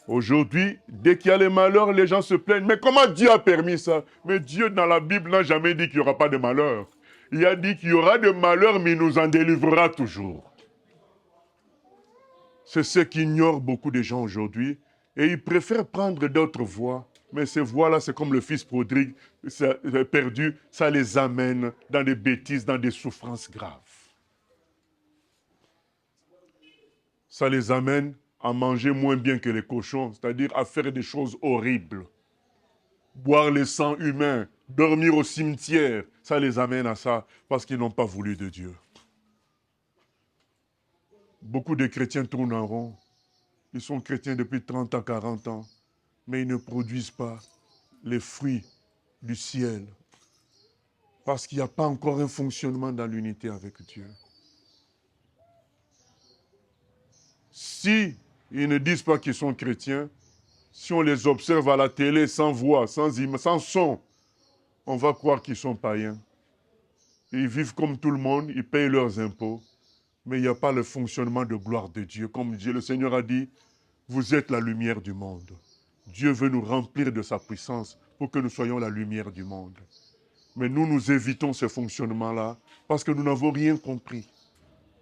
Aujourd'hui, dès qu'il y a les malheurs, les gens se plaignent. Mais comment Dieu a permis ça? Mais Dieu, dans la Bible, n'a jamais dit qu'il n'y aura pas de malheur. Il a dit qu'il y aura des malheurs, mais il nous en délivrera toujours. C'est ce qu'ignorent beaucoup de gens aujourd'hui. Et ils préfèrent prendre d'autres voies. Mais ces voies-là, c'est comme le fils prodigue perdu. Ça les amène dans des bêtises, dans des souffrances graves. Ça les amène à manger moins bien que les cochons, c'est-à-dire à faire des choses horribles. Boire le sang humain, dormir au cimetière, ça les amène à ça parce qu'ils n'ont pas voulu de Dieu. Beaucoup de chrétiens tournent en rond. Ils sont chrétiens depuis 30 à 40 ans, mais ils ne produisent pas les fruits du ciel parce qu'il n'y a pas encore un fonctionnement dans l'unité avec Dieu. Si ils ne disent pas qu'ils sont chrétiens, si on les observe à la télé sans voix, sans son, on va croire qu'ils sont païens. Ils vivent comme tout le monde, ils payent leurs impôts, mais il n'y a pas le fonctionnement de gloire de Dieu. Comme le Seigneur a dit, vous êtes la lumière du monde. Dieu veut nous remplir de sa puissance pour que nous soyons la lumière du monde. Mais nous évitons ce fonctionnement-là parce que nous n'avons rien compris.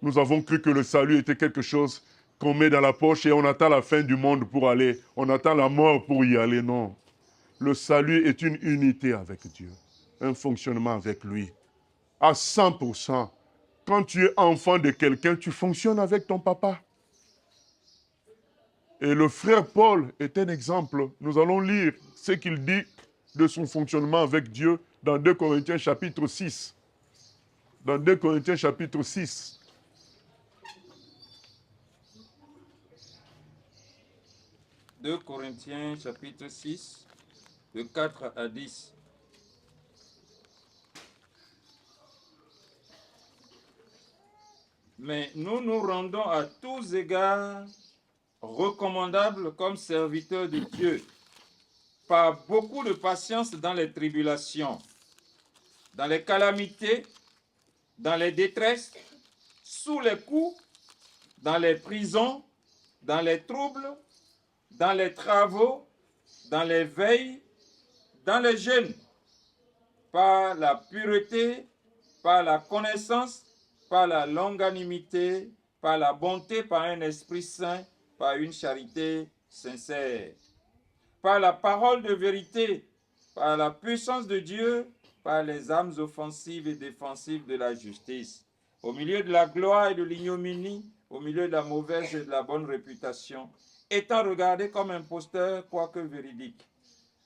Nous avons cru que le salut était quelque chose qu'on met dans la poche et on attend la fin du monde pour aller. On attend la mort pour y aller. Non. Le salut est une unité avec Dieu, un fonctionnement avec lui. À 100%. Quand tu es enfant de quelqu'un, tu fonctionnes avec ton papa. Et le frère Paul est un exemple. Nous allons lire ce qu'il dit de son fonctionnement avec Dieu dans 2 Corinthiens chapitre 6. Dans 2 Corinthiens chapitre 6.
« 2 Corinthiens chapitre 6, de 4 à 10. Mais nous nous rendons à tous égards recommandables comme serviteurs de Dieu, par beaucoup de patience dans les tribulations, dans les calamités, dans les détresses, sous les coups, dans les prisons, dans les troubles, dans les travaux, dans les veilles, dans les jeûnes, par la pureté, par la connaissance, par la longanimité, par la bonté, par un esprit saint, par une charité sincère, par la parole de vérité, par la puissance de Dieu, par les âmes offensives et défensives de la justice, au milieu de la gloire et de l'ignominie, au milieu de la mauvaise et de la bonne réputation, étant regardé comme imposteur, quoique véridique,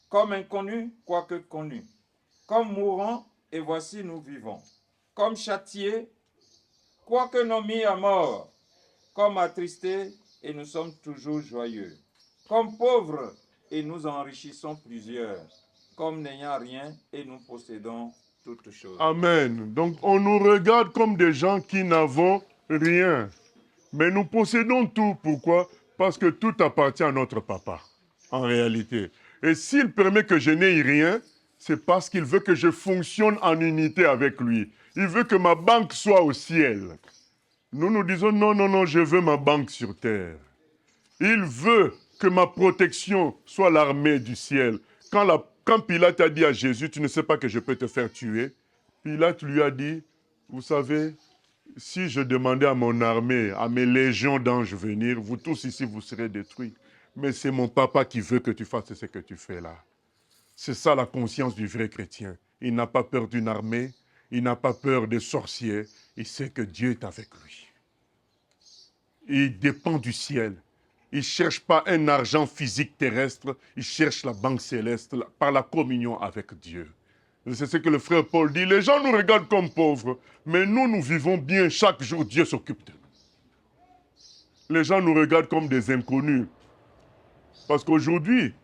comme inconnu, quoique connu, comme mourant, et voici nous vivons, comme châtié, quoique non mis à mort, comme attristés, et nous sommes toujours joyeux, comme pauvres, et nous enrichissons plusieurs, comme n'ayant rien, et nous possédons toutes choses.
Amen. Donc on nous regarde comme des gens qui n'avons rien. Mais nous possédons tout. Pourquoi? Parce que tout appartient à notre papa, en réalité. Et s'il permet que je n'ai rien, c'est parce qu'il veut que je fonctionne en unité avec lui. Il veut que ma banque soit au ciel. Nous nous disons, non, non, non, je veux ma banque sur terre. Il veut que ma protection soit l'armée du ciel. Quand Pilate a dit à Jésus, tu ne sais pas que je peux te faire tuer, Pilate lui a dit, vous savez, si je demandais à mon armée, à mes légions d'anges venir, vous tous ici, vous serez détruits. Mais c'est mon papa qui veut que tu fasses ce que tu fais là. C'est ça la conscience du vrai chrétien. Il n'a pas peur d'une armée, il n'a pas peur des sorciers, il sait que Dieu est avec lui. Il dépend du ciel. Il ne cherche pas un argent physique terrestre, il cherche la banque céleste par la communion avec Dieu. C'est ce que le frère Paul dit. Les gens nous regardent comme pauvres, mais nous vivons bien. Chaque jour, Dieu s'occupe de nous. Les gens nous regardent comme des inconnus. Parce qu'aujourd'hui,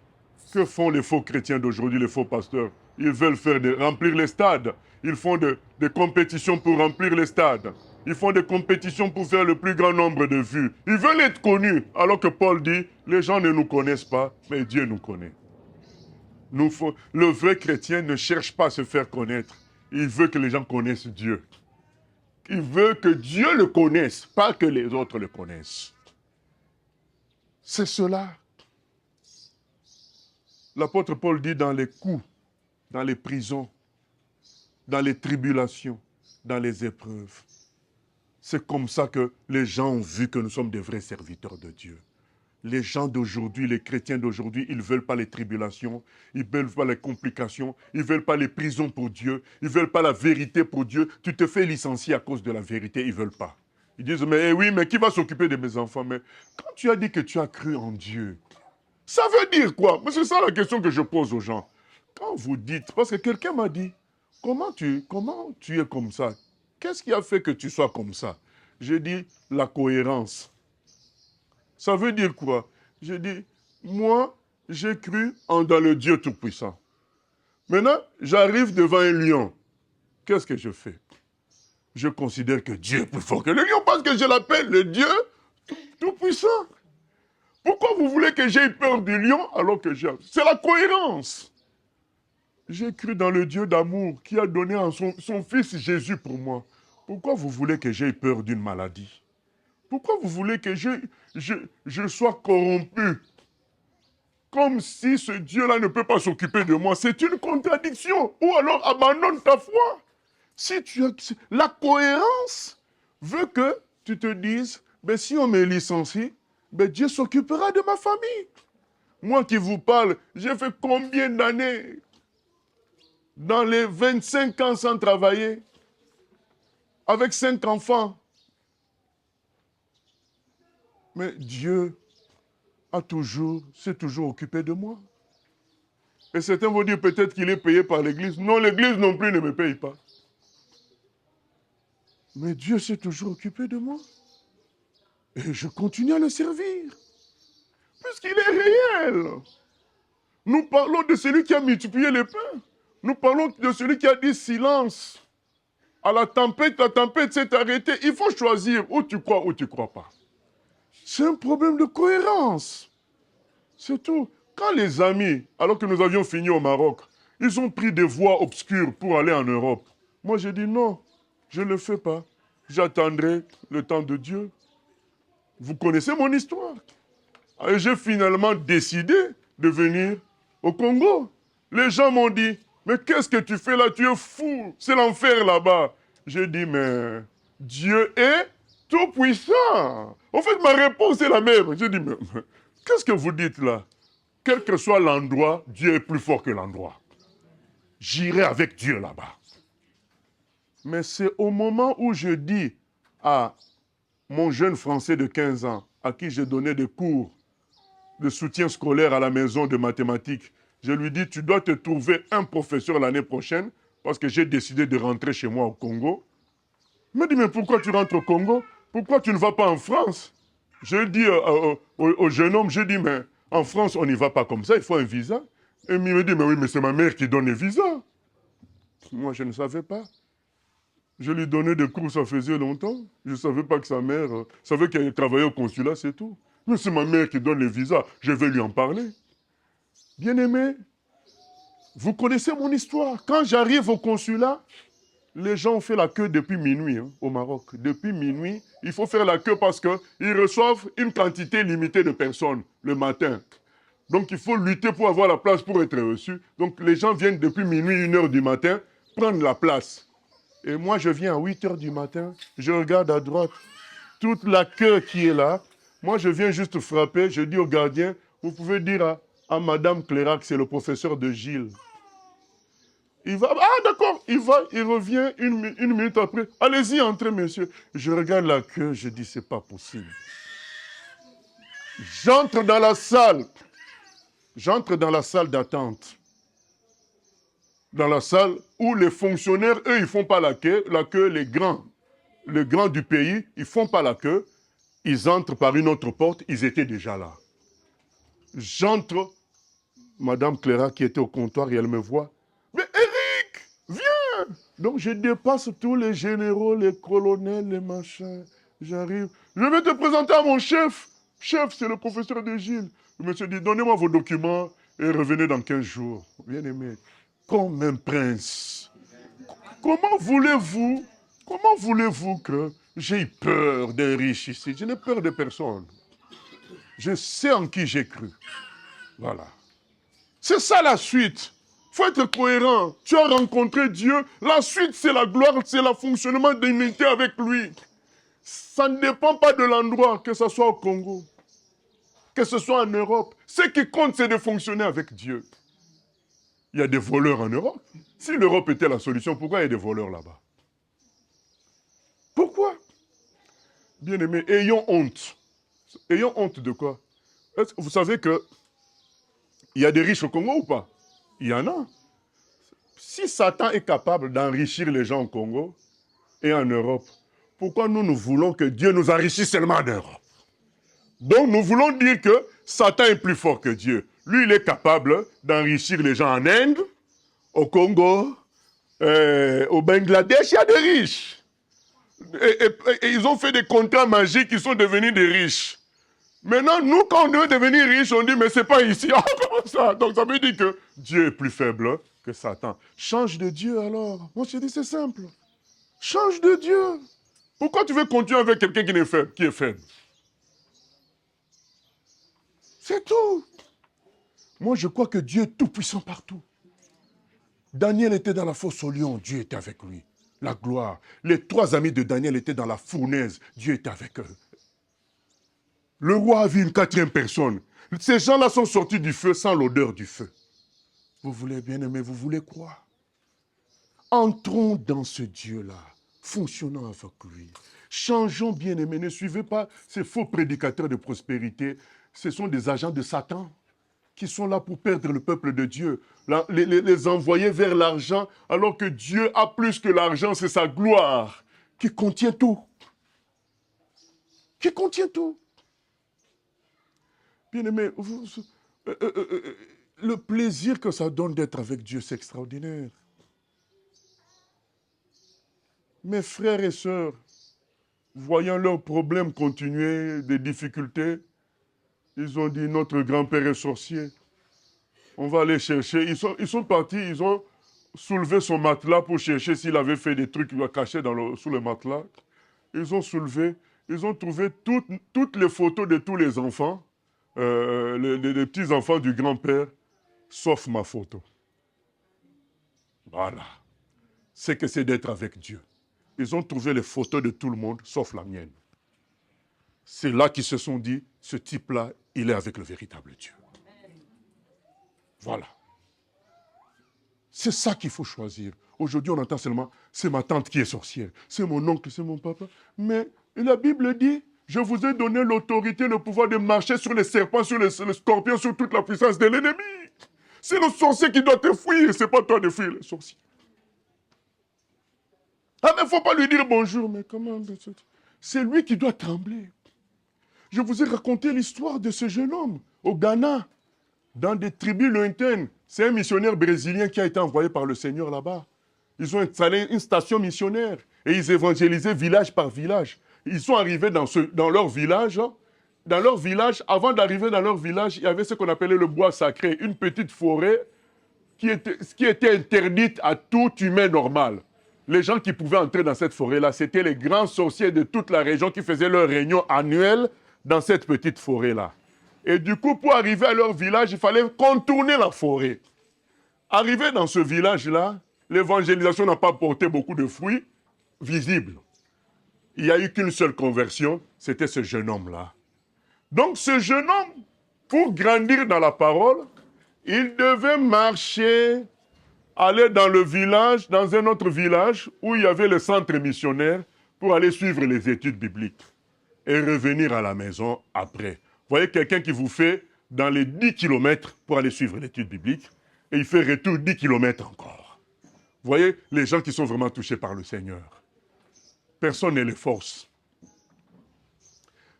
que font les faux chrétiens d'aujourd'hui, les faux pasteurs? Ils veulent remplir les stades. Ils font des compétitions pour remplir les stades. Ils font des compétitions pour faire le plus grand nombre de vues. Ils veulent être connus, alors que Paul dit, les gens ne nous connaissent pas, mais Dieu nous connaît. Le vrai chrétien ne cherche pas à se faire connaître. Il veut que les gens connaissent Dieu. Il veut que Dieu le connaisse, pas que les autres le connaissent. C'est cela. L'apôtre Paul dit dans les coups, dans les prisons, dans les tribulations, dans les épreuves. C'est comme ça que les gens ont vu que nous sommes des vrais serviteurs de Dieu. Les gens d'aujourd'hui, les chrétiens d'aujourd'hui, ils ne veulent pas les tribulations, ils ne veulent pas les complications, ils ne veulent pas les prisons pour Dieu, ils ne veulent pas la vérité pour Dieu. Tu te fais licencier à cause de la vérité, ils ne veulent pas. Ils disent, mais oui, mais qui va s'occuper de mes enfants? Mais quand tu as dit que tu as cru en Dieu, ça veut dire quoi? C'est ça la question que je pose aux gens. Quand vous dites, parce que quelqu'un m'a dit, comment tu es comme ça? Qu'est-ce qui a fait que tu sois comme ça? J'ai dit, la cohérence. Ça veut dire quoi? J'ai dit, moi, j'ai cru dans le Dieu Tout-Puissant. Maintenant, j'arrive devant un lion. Qu'est-ce que je fais? Je considère que Dieu est plus fort que le lion parce que je l'appelle le Dieu Tout-Puissant. Pourquoi vous voulez que j'aie peur du lion alors que j'ai... C'est la cohérence. J'ai cru dans le Dieu d'amour qui a donné son fils Jésus pour moi. Pourquoi vous voulez que j'aie peur d'une maladie? Pourquoi vous voulez que je sois corrompu? comme si ce Dieu-là ne peut pas s'occuper de moi. C'est une contradiction. Ou alors abandonne ta foi. Si tu as... La cohérence veut que tu te dises, ben, si on me licencie, ben, Dieu s'occupera de ma famille. Moi qui vous parle, j'ai fait combien d'années dans les 25 ans sans travailler, avec 5 enfants. Mais Dieu s'est toujours occupé de moi. Et certains vont dire peut-être qu'il est payé par l'Église. Non, l'Église non plus ne me paye pas. Mais Dieu s'est toujours occupé de moi. Et je continue à le servir. Puisqu'il est réel. Nous parlons de celui qui a multiplié les pains. Nous parlons de celui qui a dit silence. À la tempête s'est arrêtée. Il faut choisir où tu crois ne crois pas. C'est un problème de cohérence. C'est tout. Quand les amis, alors que nous avions fini au Maroc, ils ont pris des voies obscures pour aller en Europe. Moi, j'ai dit non, je ne le fais pas. J'attendrai le temps de Dieu. Vous connaissez mon histoire. Et j'ai finalement décidé de venir au Congo. Les gens m'ont dit, mais qu'est-ce que tu fais là? Tu es fou. C'est l'enfer là-bas. J'ai dit, mais Dieu est tout-puissant. En fait, ma réponse est la même. J'ai dit, mais qu'est-ce que vous dites là? Quel que soit l'endroit, Dieu est plus fort que l'endroit. J'irai avec Dieu là-bas. Mais c'est au moment où je dis à mon jeune Français de 15 ans, à qui j'ai donné des cours de soutien scolaire à la maison de mathématiques, je lui dis, tu dois te trouver un professeur l'année prochaine, parce que j'ai décidé de rentrer chez moi au Congo. Il m'a dit, mais pourquoi tu rentres au Congo? Pourquoi tu ne vas pas en France? Je dis au jeune homme, je dis, mais en France, on n'y va pas comme ça, il faut un visa. Et il me dit, mais oui, mais c'est ma mère qui donne les visas. Moi, je ne savais pas. Je lui donnais des cours, ça faisait longtemps. Je ne savais pas que sa mère savait qu'elle travaillait au consulat, c'est tout. Mais c'est ma mère qui donne les visas, je vais lui en parler. Bien-aimé, vous connaissez mon histoire. Quand j'arrive au consulat, les gens ont fait la queue depuis minuit au Maroc. Depuis minuit, il faut faire la queue parce qu'ils reçoivent une quantité limitée de personnes le matin. Donc il faut lutter pour avoir la place pour être reçu. Donc les gens viennent depuis minuit, 1h du matin, prendre la place. Et moi, je viens à 8h du matin, je regarde à droite, toute la queue qui est là. Moi, je viens juste frapper, je dis au gardien, vous pouvez dire à Madame Clérac, c'est le professeur de Gilles. Il va, ah d'accord, il va, il revient une minute après. Allez-y, entrez, monsieur. Je regarde la queue, je dis, c'est pas possible. J'entre dans la salle. J'entre dans la salle d'attente. Dans la salle où les fonctionnaires, eux, ils font pas la queue, les grands du pays, ils font pas la queue. Ils entrent par une autre porte, ils étaient déjà là. J'entre, Madame Cléra qui était au comptoir et elle me voit. Mais Eric, viens! Donc je dépasse tous les généraux, les colonels, les machins. J'arrive. Je vais te présenter à mon chef. Chef, c'est le professeur de Gilles. Le monsieur dit, donnez-moi vos documents et revenez dans 15 jours. Bien aimé, comme un prince. Comment voulez-vous que j'ai peur des riches ici? Je n'ai peur de personne. Je sais en qui j'ai cru. Voilà. C'est ça la suite. Il faut être cohérent. Tu as rencontré Dieu. La suite, c'est la gloire, c'est le fonctionnement d'unité avec lui. Ça ne dépend pas de l'endroit, que ce soit au Congo, que ce soit en Europe. Ce qui compte, c'est de fonctionner avec Dieu. Il y a des voleurs en Europe. Si l'Europe était la solution, pourquoi il y a des voleurs là-bas? Pourquoi? Bien-aimés, ayons honte. Ayons honte de quoi? Vous savez qu'il y a des riches au Congo ou pas? Il y en a. Si Satan est capable d'enrichir les gens au Congo et en Europe, pourquoi nous voulons que Dieu nous enrichisse seulement en Europe? Donc nous voulons dire que Satan est plus fort que Dieu. Lui, il est capable d'enrichir les gens en Inde, au Congo, au Bangladesh, il y a des riches. Et ils ont fait des contrats magiques, ils sont devenus des riches. Maintenant, nous, quand on veut devenir riche, on dit, mais c'est pas ici. Ah, comment ça? Donc ça veut dire que Dieu est plus faible que Satan. Change de Dieu alors. Moi, je dis, c'est simple. Change de Dieu. Pourquoi tu veux continuer avec quelqu'un qui est faible? C'est tout. Moi, je crois que Dieu est tout-puissant partout. Daniel était dans la fosse au lion, Dieu était avec lui. La gloire. Les 3 amis de Daniel étaient dans la fournaise, Dieu était avec eux. Le roi a vu une 4e personne. Ces gens-là sont sortis du feu sans l'odeur du feu. Vous voulez bien aimer, vous voulez croire. Entrons dans ce Dieu-là, fonctionnons avec lui. Changeons bien aimés, ne suivez pas ces faux prédicateurs de prospérité. Ce sont des agents de Satan qui sont là pour perdre le peuple de Dieu, les envoyer vers l'argent, alors que Dieu a plus que l'argent, c'est sa gloire, qui contient tout. Qui contient tout. Bien-aimé, le plaisir que ça donne d'être avec Dieu, c'est extraordinaire. Mes frères et sœurs, voyant leurs problèmes continuer, des difficultés, ils ont dit, notre grand-père est sorcier. On va aller chercher. Ils sont partis, ils ont soulevé son matelas pour chercher s'il avait fait des trucs cachés sous le matelas. Ils ont soulevé, ils ont trouvé toutes les photos de tous les enfants, les petits-enfants du grand-père, sauf ma photo. Voilà. C'est que c'est d'être avec Dieu. Ils ont trouvé les photos de tout le monde, sauf la mienne. C'est là qu'ils se sont dit, ce type-là, il est avec le véritable Dieu. Voilà. C'est ça qu'il faut choisir. Aujourd'hui, on entend seulement, c'est ma tante qui est sorcière, c'est mon oncle, c'est mon papa. Mais la Bible dit, je vous ai donné l'autorité, le pouvoir de marcher sur les serpents, sur les scorpions, sur toute la puissance de l'ennemi. C'est le sorcier qui doit te fuir, c'est pas toi de fuir le sorcier. Ah, mais il ne faut pas lui dire bonjour, mais comment? C'est lui qui doit trembler. Je vous ai raconté l'histoire de ce jeune homme au Ghana, dans des tribus lointaines. C'est un missionnaire brésilien qui a été envoyé par le Seigneur là-bas. Ils ont installé une station missionnaire et ils évangélisaient village par village. Ils sont arrivés dans leur village. Dans leur village, avant d'arriver dans leur village, il y avait ce qu'on appelait le bois sacré, une petite forêt qui était interdite à tout humain normal. Les gens qui pouvaient entrer dans cette forêt-là, c'était les grands sorciers de toute la région qui faisaient leur réunion annuelle dans cette petite forêt-là. Et du coup, pour arriver à leur village, il fallait contourner la forêt. Arrivé dans ce village-là, l'évangélisation n'a pas porté beaucoup de fruits visibles. Il n'y a eu qu'une seule conversion, c'était ce jeune homme-là. Donc ce jeune homme, pour grandir dans la parole, il devait marcher, aller dans le village, dans un autre village, où il y avait le centre missionnaire, pour aller suivre les études bibliques. Et revenir à la maison après. Vous voyez quelqu'un qui vous fait dans les 10 km pour aller suivre l'étude biblique, et il fait retour 10 km encore. Vous voyez les gens qui sont vraiment touchés par le Seigneur. Personne ne les force.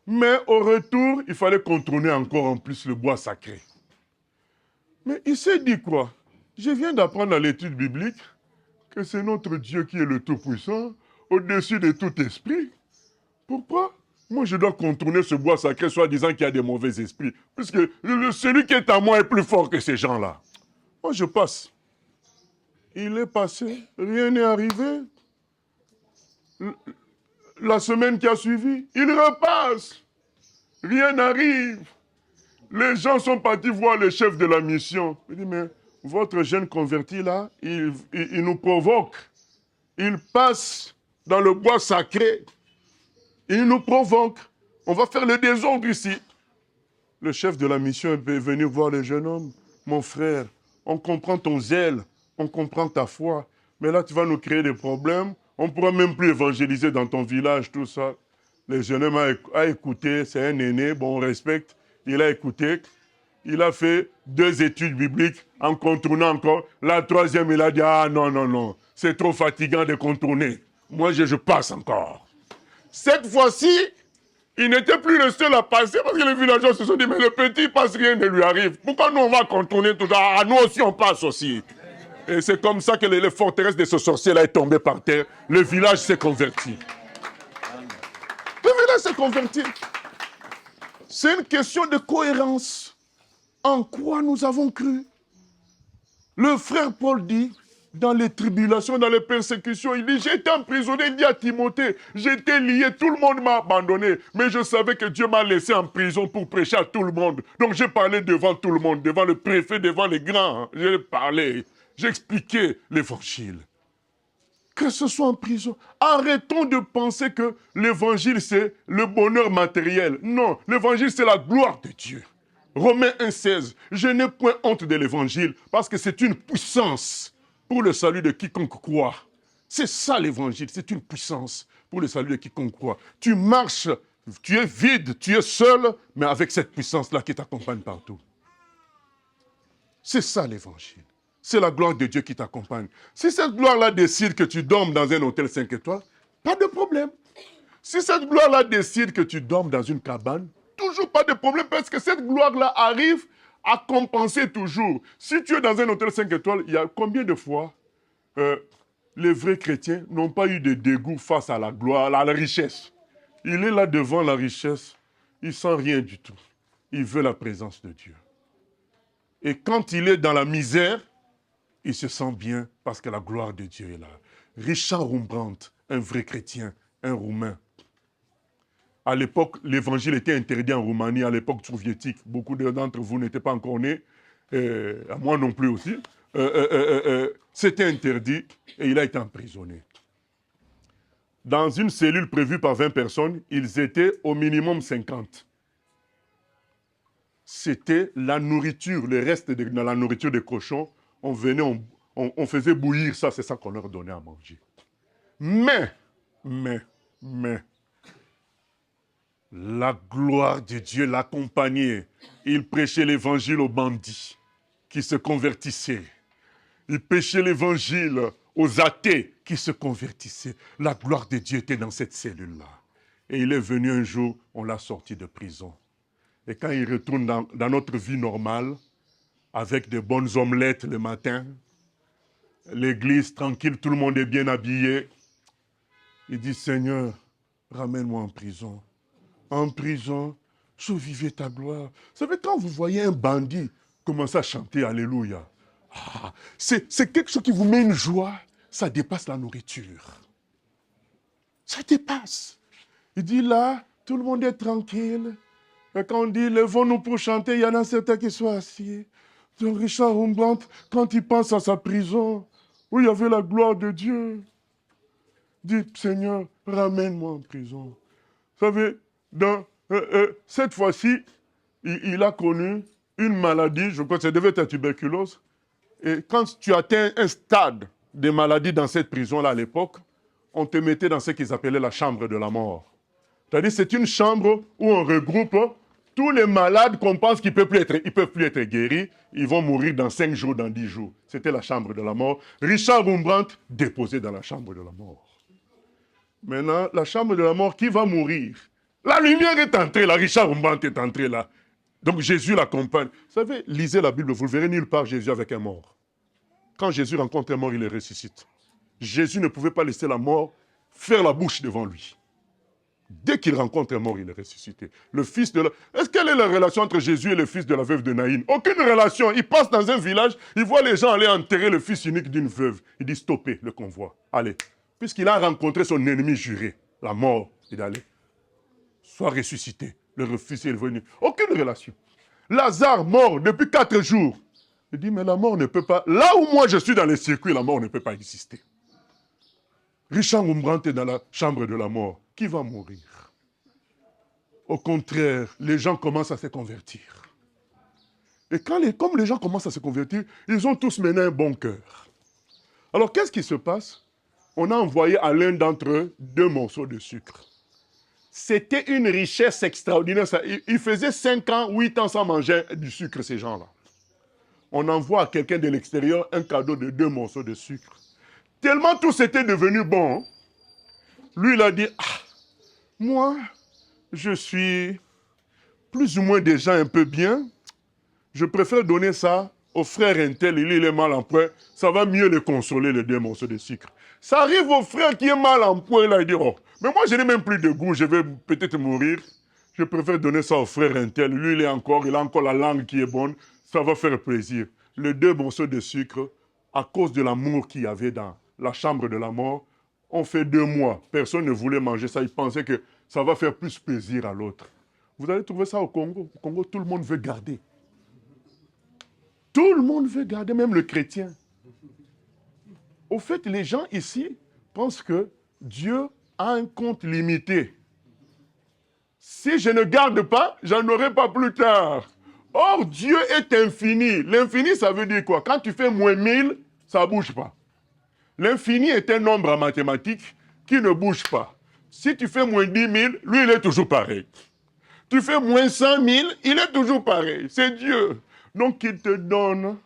Mais au retour, il fallait contourner encore en plus le bois sacré. Mais il s'est dit quoi? Je viens d'apprendre à l'étude biblique que c'est notre Dieu qui est le Tout-Puissant, au-dessus de tout esprit. Pourquoi? Moi, je dois contourner ce bois sacré, soit disant qu'il y a des mauvais esprits. Puisque celui qui est à moi est plus fort que ces gens-là. Moi, je passe. Il est passé, rien n'est arrivé. La semaine qui a suivi, il repasse. Rien n'arrive. Les gens sont partis voir le chef de la mission. Il dit, mais votre jeune converti là, il nous provoque. Il passe dans le bois sacré. Il nous provoque. On va faire le désordre ici. Le chef de la mission est venu voir le jeune homme. Mon frère, on comprend ton zèle, on comprend ta foi. Mais là, tu vas nous créer des problèmes. On ne pourra même plus évangéliser dans ton village, tout ça. Le jeune homme a écouté, c'est un aîné, bon, on respecte. Il a écouté. Il a fait 2 études bibliques en contournant encore. La 3e, il a dit, ah non, non, non, c'est trop fatigant de contourner. Moi, je passe encore. Cette fois-ci, il n'était plus le seul à passer parce que les villageois se sont dit, mais le petit passe, rien ne lui arrive. Pourquoi nous, on va contourner tout ça? Ah, nous aussi, on passe aussi. Et c'est comme ça que les forteresses de ce sorcier-là est tombée par terre. Le village s'est converti. Le village s'est converti. C'est une question de cohérence. En quoi nous avons cru? Le frère Paul dit, dans les tribulations, dans les persécutions. Il dit, j'ai été emprisonné, il dit à Timothée, j'étais lié, tout le monde m'a abandonné, mais je savais que Dieu m'a laissé en prison pour prêcher à tout le monde. Donc j'ai parlé devant tout le monde, devant le préfet, devant les grands. Hein. J'ai parlé, j'ai expliqué l'évangile. Que ce soit en prison. Arrêtons de penser que l'évangile, c'est le bonheur matériel. Non, l'évangile, c'est la gloire de Dieu. Romains 1,16. Je n'ai point honte de l'évangile parce que c'est une puissance pour le salut de quiconque croit. C'est ça l'évangile, c'est une puissance pour le salut de quiconque croit. Tu marches, tu es vide, tu es seul, mais avec cette puissance-là qui t'accompagne partout. C'est ça l'évangile. C'est la gloire de Dieu qui t'accompagne. Si cette gloire-là décide que tu dormes dans un hôtel 5 étoiles, pas de problème. Si cette gloire-là décide que tu dormes dans une cabane, toujours pas de problème parce que cette gloire-là arrive à compenser toujours. Si tu es dans un hôtel 5 étoiles, il y a combien de fois les vrais chrétiens n'ont pas eu de dégoût face à la gloire, à la richesse. Il est là devant la richesse, il ne sent rien du tout. Il veut la présence de Dieu. Et quand il est dans la misère, il se sent bien parce que la gloire de Dieu est là. Richard Rembrandt, un vrai chrétien, un Roumain. À l'époque, l'évangile était interdit en Roumanie, à l'époque soviétique. Beaucoup d'entre vous n'étaient pas encore nés, moi non plus aussi. C'était interdit et il a été emprisonné. Dans une cellule prévue par 20 personnes, ils étaient au minimum 50. C'était la nourriture, le reste de la nourriture des cochons. On venait, on faisait bouillir ça, c'est ça qu'on leur donnait à manger. Mais, la gloire de Dieu l'accompagnait. Il prêchait l'évangile aux bandits qui se convertissaient. Il prêchait l'évangile aux athées qui se convertissaient. La gloire de Dieu était dans cette cellule-là. Et il est venu un jour, on l'a sorti de prison. Et quand il retourne dans notre vie normale, avec de bonnes omelettes le matin, l'église tranquille, tout le monde est bien habillé, il dit, Seigneur, ramène-moi en prison. En prison, je vivais ta gloire. Vous savez, quand vous voyez un bandit commencer à chanter Alléluia, c'est quelque chose qui vous met une joie, ça dépasse la nourriture. Ça dépasse. Il dit là, tout le monde est tranquille. Et quand on dit, levons-nous pour chanter, il y en a certains qui sont assis. Donc Richard Rembrandt, quand il pense à sa prison, où il y avait la gloire de Dieu, dit, Seigneur, ramène-moi en prison. Vous savez, cette fois-ci, il a connu une maladie, je crois que ça devait être la tuberculose. Et quand tu atteins un stade de maladie dans cette prison-là à l'époque, on te mettait dans ce qu'ils appelaient la chambre de la mort. C'est-à-dire c'est une chambre où on regroupe tous les malades qu'on pense qu'ils ne peuvent plus être guéris. Ils vont mourir dans 5 jours, dans 10 jours. C'était la chambre de la mort. Richard Rembrandt déposé dans la chambre de la mort. Maintenant, la chambre de la mort, qui va mourir? La lumière est entrée là, Richard Rembrandt est entré là. Donc Jésus l'accompagne. Vous savez, lisez la Bible, vous ne verrez nulle part Jésus avec un mort. Quand Jésus rencontre un mort, il le ressuscite. Jésus ne pouvait pas laisser la mort faire la bouche devant lui. Dès qu'il rencontre un mort, il est ressuscité. Le fils de la... Est-ce quelle est la relation entre Jésus et le fils de la veuve de Naïn? Aucune relation. Il passe dans un village, il voit les gens aller enterrer le fils unique d'une veuve. Il dit stoppez le convoi. Allez. Puisqu'il a rencontré son ennemi juré, la mort, il dit allez, sois ressuscité. Le fils est venu. Aucune relation. Lazare mort depuis 4 jours. Il dit mais la mort ne peut pas... Là où moi je suis dans les circuits, la mort ne peut pas exister. Richard Rembrandt est dans la chambre de la mort. Qui va mourir? Au contraire, les gens commencent à se convertir. Et comme les gens commencent à se convertir, ils ont tous maintenant un bon cœur. Alors qu'est-ce qui se passe? On a envoyé à l'un d'entre eux 2 morceaux de sucre. C'était une richesse extraordinaire. Ils faisaient 5 ans, 8 ans sans manger du sucre, ces gens-là. On envoie à quelqu'un de l'extérieur un cadeau de 2 morceaux de sucre. Tellement tout c'était devenu bon. Lui, il a dit, moi, je suis plus ou moins déjà un peu bien. Je préfère donner ça au frère Intel, il est mal en point. Ça va mieux le consoler, les 2 morceaux de sucre. Ça arrive au frère qui est mal en point, là, il dit, oh, mais moi, je n'ai même plus de goût, je vais peut-être mourir. Je préfère donner ça au frère Intel. Lui, il a encore la langue qui est bonne. Ça va faire plaisir. Les 2 morceaux de sucre à cause de l'amour qu'il y avait dans la chambre de la mort, on fait 2 mois. Personne ne voulait manger ça. Ils pensaient que ça va faire plus plaisir à l'autre. Vous allez trouver ça au Congo. Au Congo, tout le monde veut garder. Tout le monde veut garder, même le chrétien. Au fait, les gens ici pensent que Dieu a un compte limité. Si je ne garde pas, j'en aurai pas plus tard. Or, Dieu est infini. L'infini, ça veut dire quoi? Quand tu fais moins 1000, ça ne bouge pas. L'infini est un nombre en mathématiques qui ne bouge pas. Si tu fais moins 10 000, lui, il est toujours pareil. Tu fais moins 100 000, il est toujours pareil. C'est Dieu. Donc, il te donne,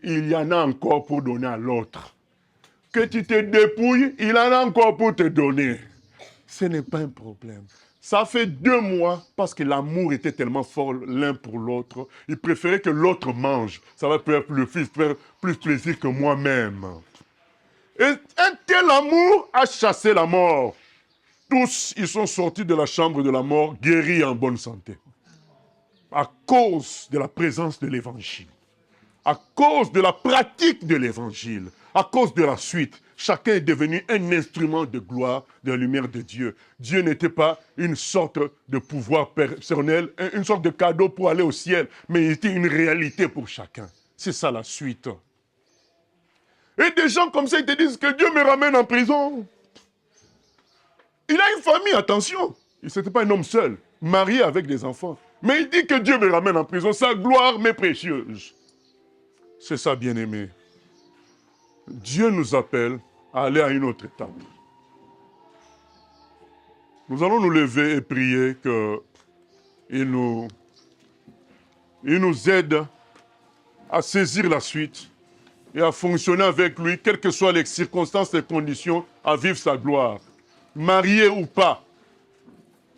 il y en a encore pour donner à l'autre. Que tu te dépouilles, il en a encore pour te donner. Ce n'est pas un problème. Ça fait 2 mois parce que l'amour était tellement fort l'un pour l'autre. Il préférait que l'autre mange. Ça va faire plus plaisir que moi-même. Et un tel amour a chassé la mort. Tous, ils sont sortis de la chambre de la mort, guéris et en bonne santé. À cause de la présence de l'évangile. À cause de la pratique de l'évangile. À cause de la suite. Chacun est devenu un instrument de gloire, de la lumière de Dieu. Dieu n'était pas une sorte de pouvoir personnel, une sorte de cadeau pour aller au ciel, mais il était une réalité pour chacun. C'est ça la suite. Et des gens comme ça, ils te disent que Dieu me ramène en prison. Il a une famille, attention. Il n'était pas un homme seul, marié avec des enfants. Mais il dit que Dieu me ramène en prison. Sa gloire m'est précieuse. C'est ça, bien-aimé. Dieu nous appelle à aller à une autre étape. Nous allons nous lever et prier qu'il nous aide à saisir la suite et à fonctionner avec lui, quelles que soient les circonstances et conditions, à vivre sa gloire. Marié ou pas,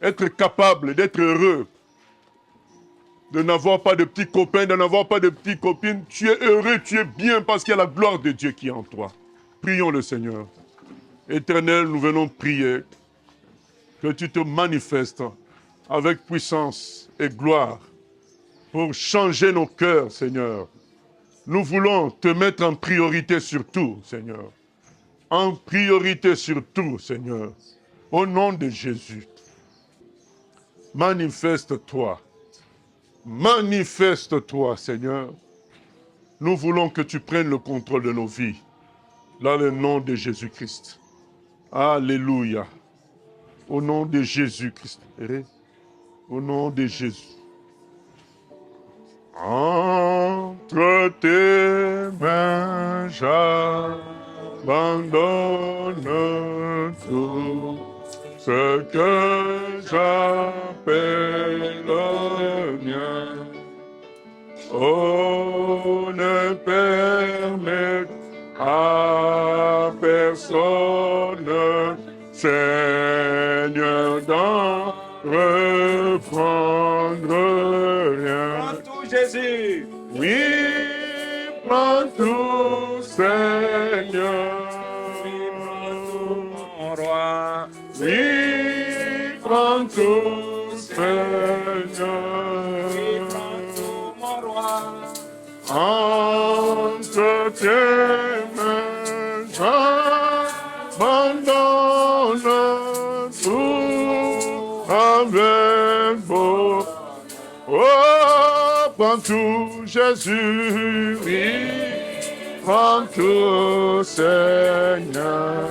être capable d'être heureux, de n'avoir pas de petits copains, de n'avoir pas de petites copines. Tu es heureux, tu es bien parce qu'il y a la gloire de Dieu qui est en toi. Prions le Seigneur. Éternel, nous venons prier que tu te manifestes avec puissance et gloire pour changer nos cœurs, Seigneur. Nous voulons te mettre en priorité sur tout, Seigneur. En priorité sur tout, Seigneur. Au nom de Jésus. Manifeste-toi. Manifeste-toi, Seigneur. Nous voulons que tu prennes le contrôle de nos vies. Dans le nom de Jésus-Christ. Alléluia. Au nom de Jésus-Christ. Au nom de Jésus. Entre tes mains, j'abandonne tout ce que j'appelle mien. Oh, ne permets à personne, Seigneur, d'en reprendre rien.
Prends tout, Jésus.
Oui, prends tout, Seigneur.
Oui, prends tout, mon roi.
Oui, prends tout, Seigneur.
Oui, prends tout, mon roi.
Entre tes mains, j'abandonne tout avec beau. Oh, prends tout, Jésus, oui, prends tout, Seigneur.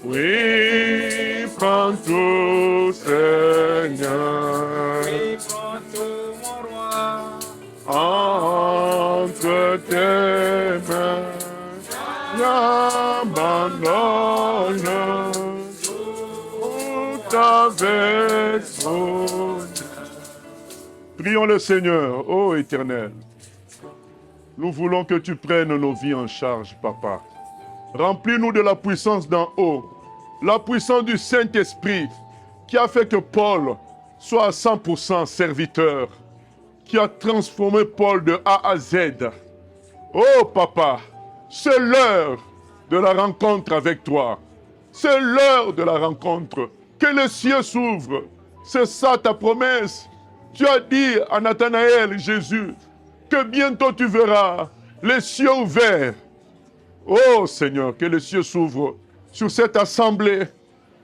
Oui, prends tout, Seigneur.
Oui, prends tout, mon roi.
Entre tes mains, j'abandonne tout avec son. Prions le Seigneur, ô Éternel. Nous voulons que tu prennes nos vies en charge, Papa. Remplis-nous de la puissance d'en haut, la puissance du Saint-Esprit qui a fait que Paul soit à 100% serviteur, qui a transformé Paul de A à Z. Oh Papa, c'est l'heure de la rencontre avec toi. C'est l'heure de la rencontre. Que les cieux s'ouvrent. C'est ça ta promesse. Tu as dit à Nathanaël, Jésus, que bientôt tu verras les cieux ouverts. Oh Seigneur, que les cieux s'ouvrent sur cette assemblée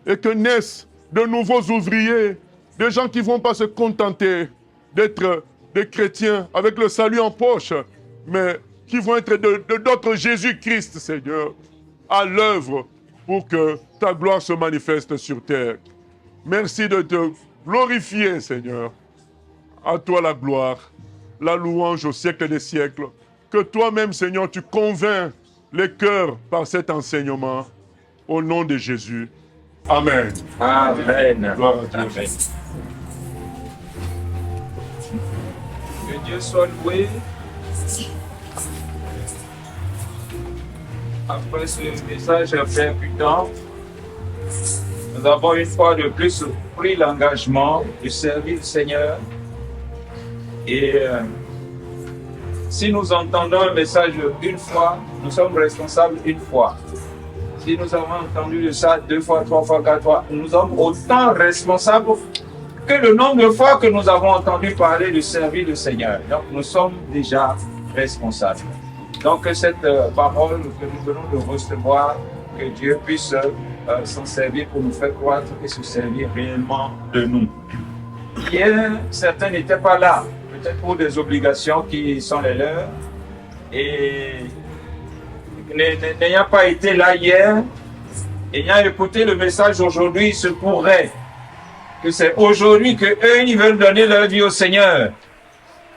et que naissent de nouveaux ouvriers, des gens qui ne vont pas se contenter d'être des chrétiens avec le salut en poche, mais qui vont être d'autres Jésus-Christ, Seigneur, à l'œuvre pour que ta gloire se manifeste sur terre. Merci de te glorifier, Seigneur. À toi la gloire, la louange au siècle des siècles. Que toi-même, Seigneur, tu convaincs les cœurs par cet enseignement. Au nom de Jésus. Amen.
Amen.
Gloire à Dieu.
Amen. Que Dieu soit loué. Après ce message percutant, nous avons une fois de plus pris l'engagement de servir le Seigneur. Et si nous entendons un message une fois, nous sommes responsables une fois. Si nous avons entendu ça 2 fois, 3 fois, 4 fois, nous sommes autant responsables que le nombre de fois que nous avons entendu parler de servir le Seigneur. Donc nous sommes déjà responsables. Donc cette parole que nous venons de recevoir, que Dieu puisse s'en servir pour nous faire croître et se servir réellement de nous. Hier, certains n'étaient pas là, peut-être pour des obligations qui sont les leurs. Et n'ayant pas été là hier, ayant écouté le message aujourd'hui, il se pourrait que c'est aujourd'hui qu'eux, ils veulent donner leur vie au Seigneur.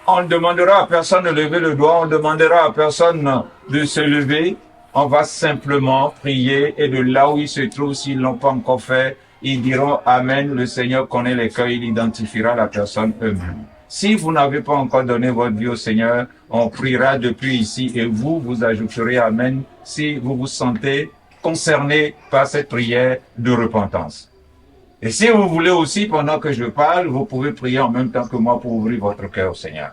On ne demandera à personne de lever le doigt, on ne demandera à personne de se lever. On va simplement prier et de là où ils se trouvent, s'ils ne l'ont pas encore fait, ils diront Amen, le Seigneur connaît les cœurs, il identifiera la personne eux-mêmes. Si vous n'avez pas encore donné votre vie au Seigneur, on priera depuis ici et vous ajouterez Amen si vous vous sentez concerné par cette prière de repentance. Et si vous voulez aussi, pendant que je parle, vous pouvez prier en même temps que moi pour ouvrir votre cœur au Seigneur.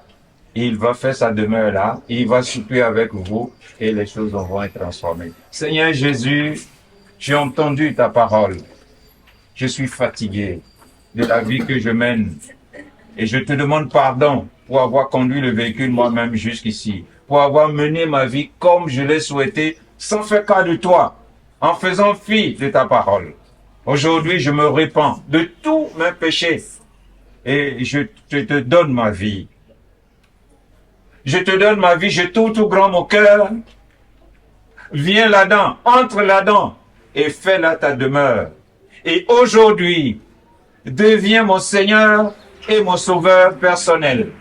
Il va faire sa demeure là, il va souper avec vous et les choses vont être transformées. Seigneur Jésus, j'ai entendu ta parole. Je suis fatigué de la vie que je mène. Et je te demande pardon pour avoir conduit le véhicule moi-même jusqu'ici, pour avoir mené ma vie comme je l'ai souhaité, sans faire cas de toi, en faisant fi de ta parole. Aujourd'hui, je me répands de tous mes péchés et je te donne ma vie. Je te donne ma vie, je t'ouvre tout grand mon cœur. Viens là-dedans, entre là-dedans et fais là ta demeure. Et aujourd'hui, deviens mon Seigneur et mon Sauveur personnel.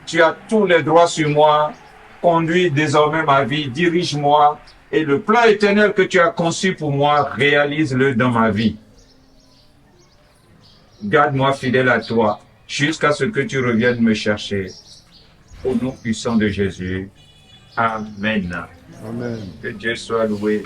Tu as tous les droits sur moi. Conduis désormais ma vie, dirige-moi. Et le plan éternel que tu as conçu pour moi, réalise-le dans ma vie. Garde-moi fidèle à toi, jusqu'à ce que tu reviennes me chercher. Au nom puissant de Jésus. Amen.
Amen.
Que Dieu soit loué.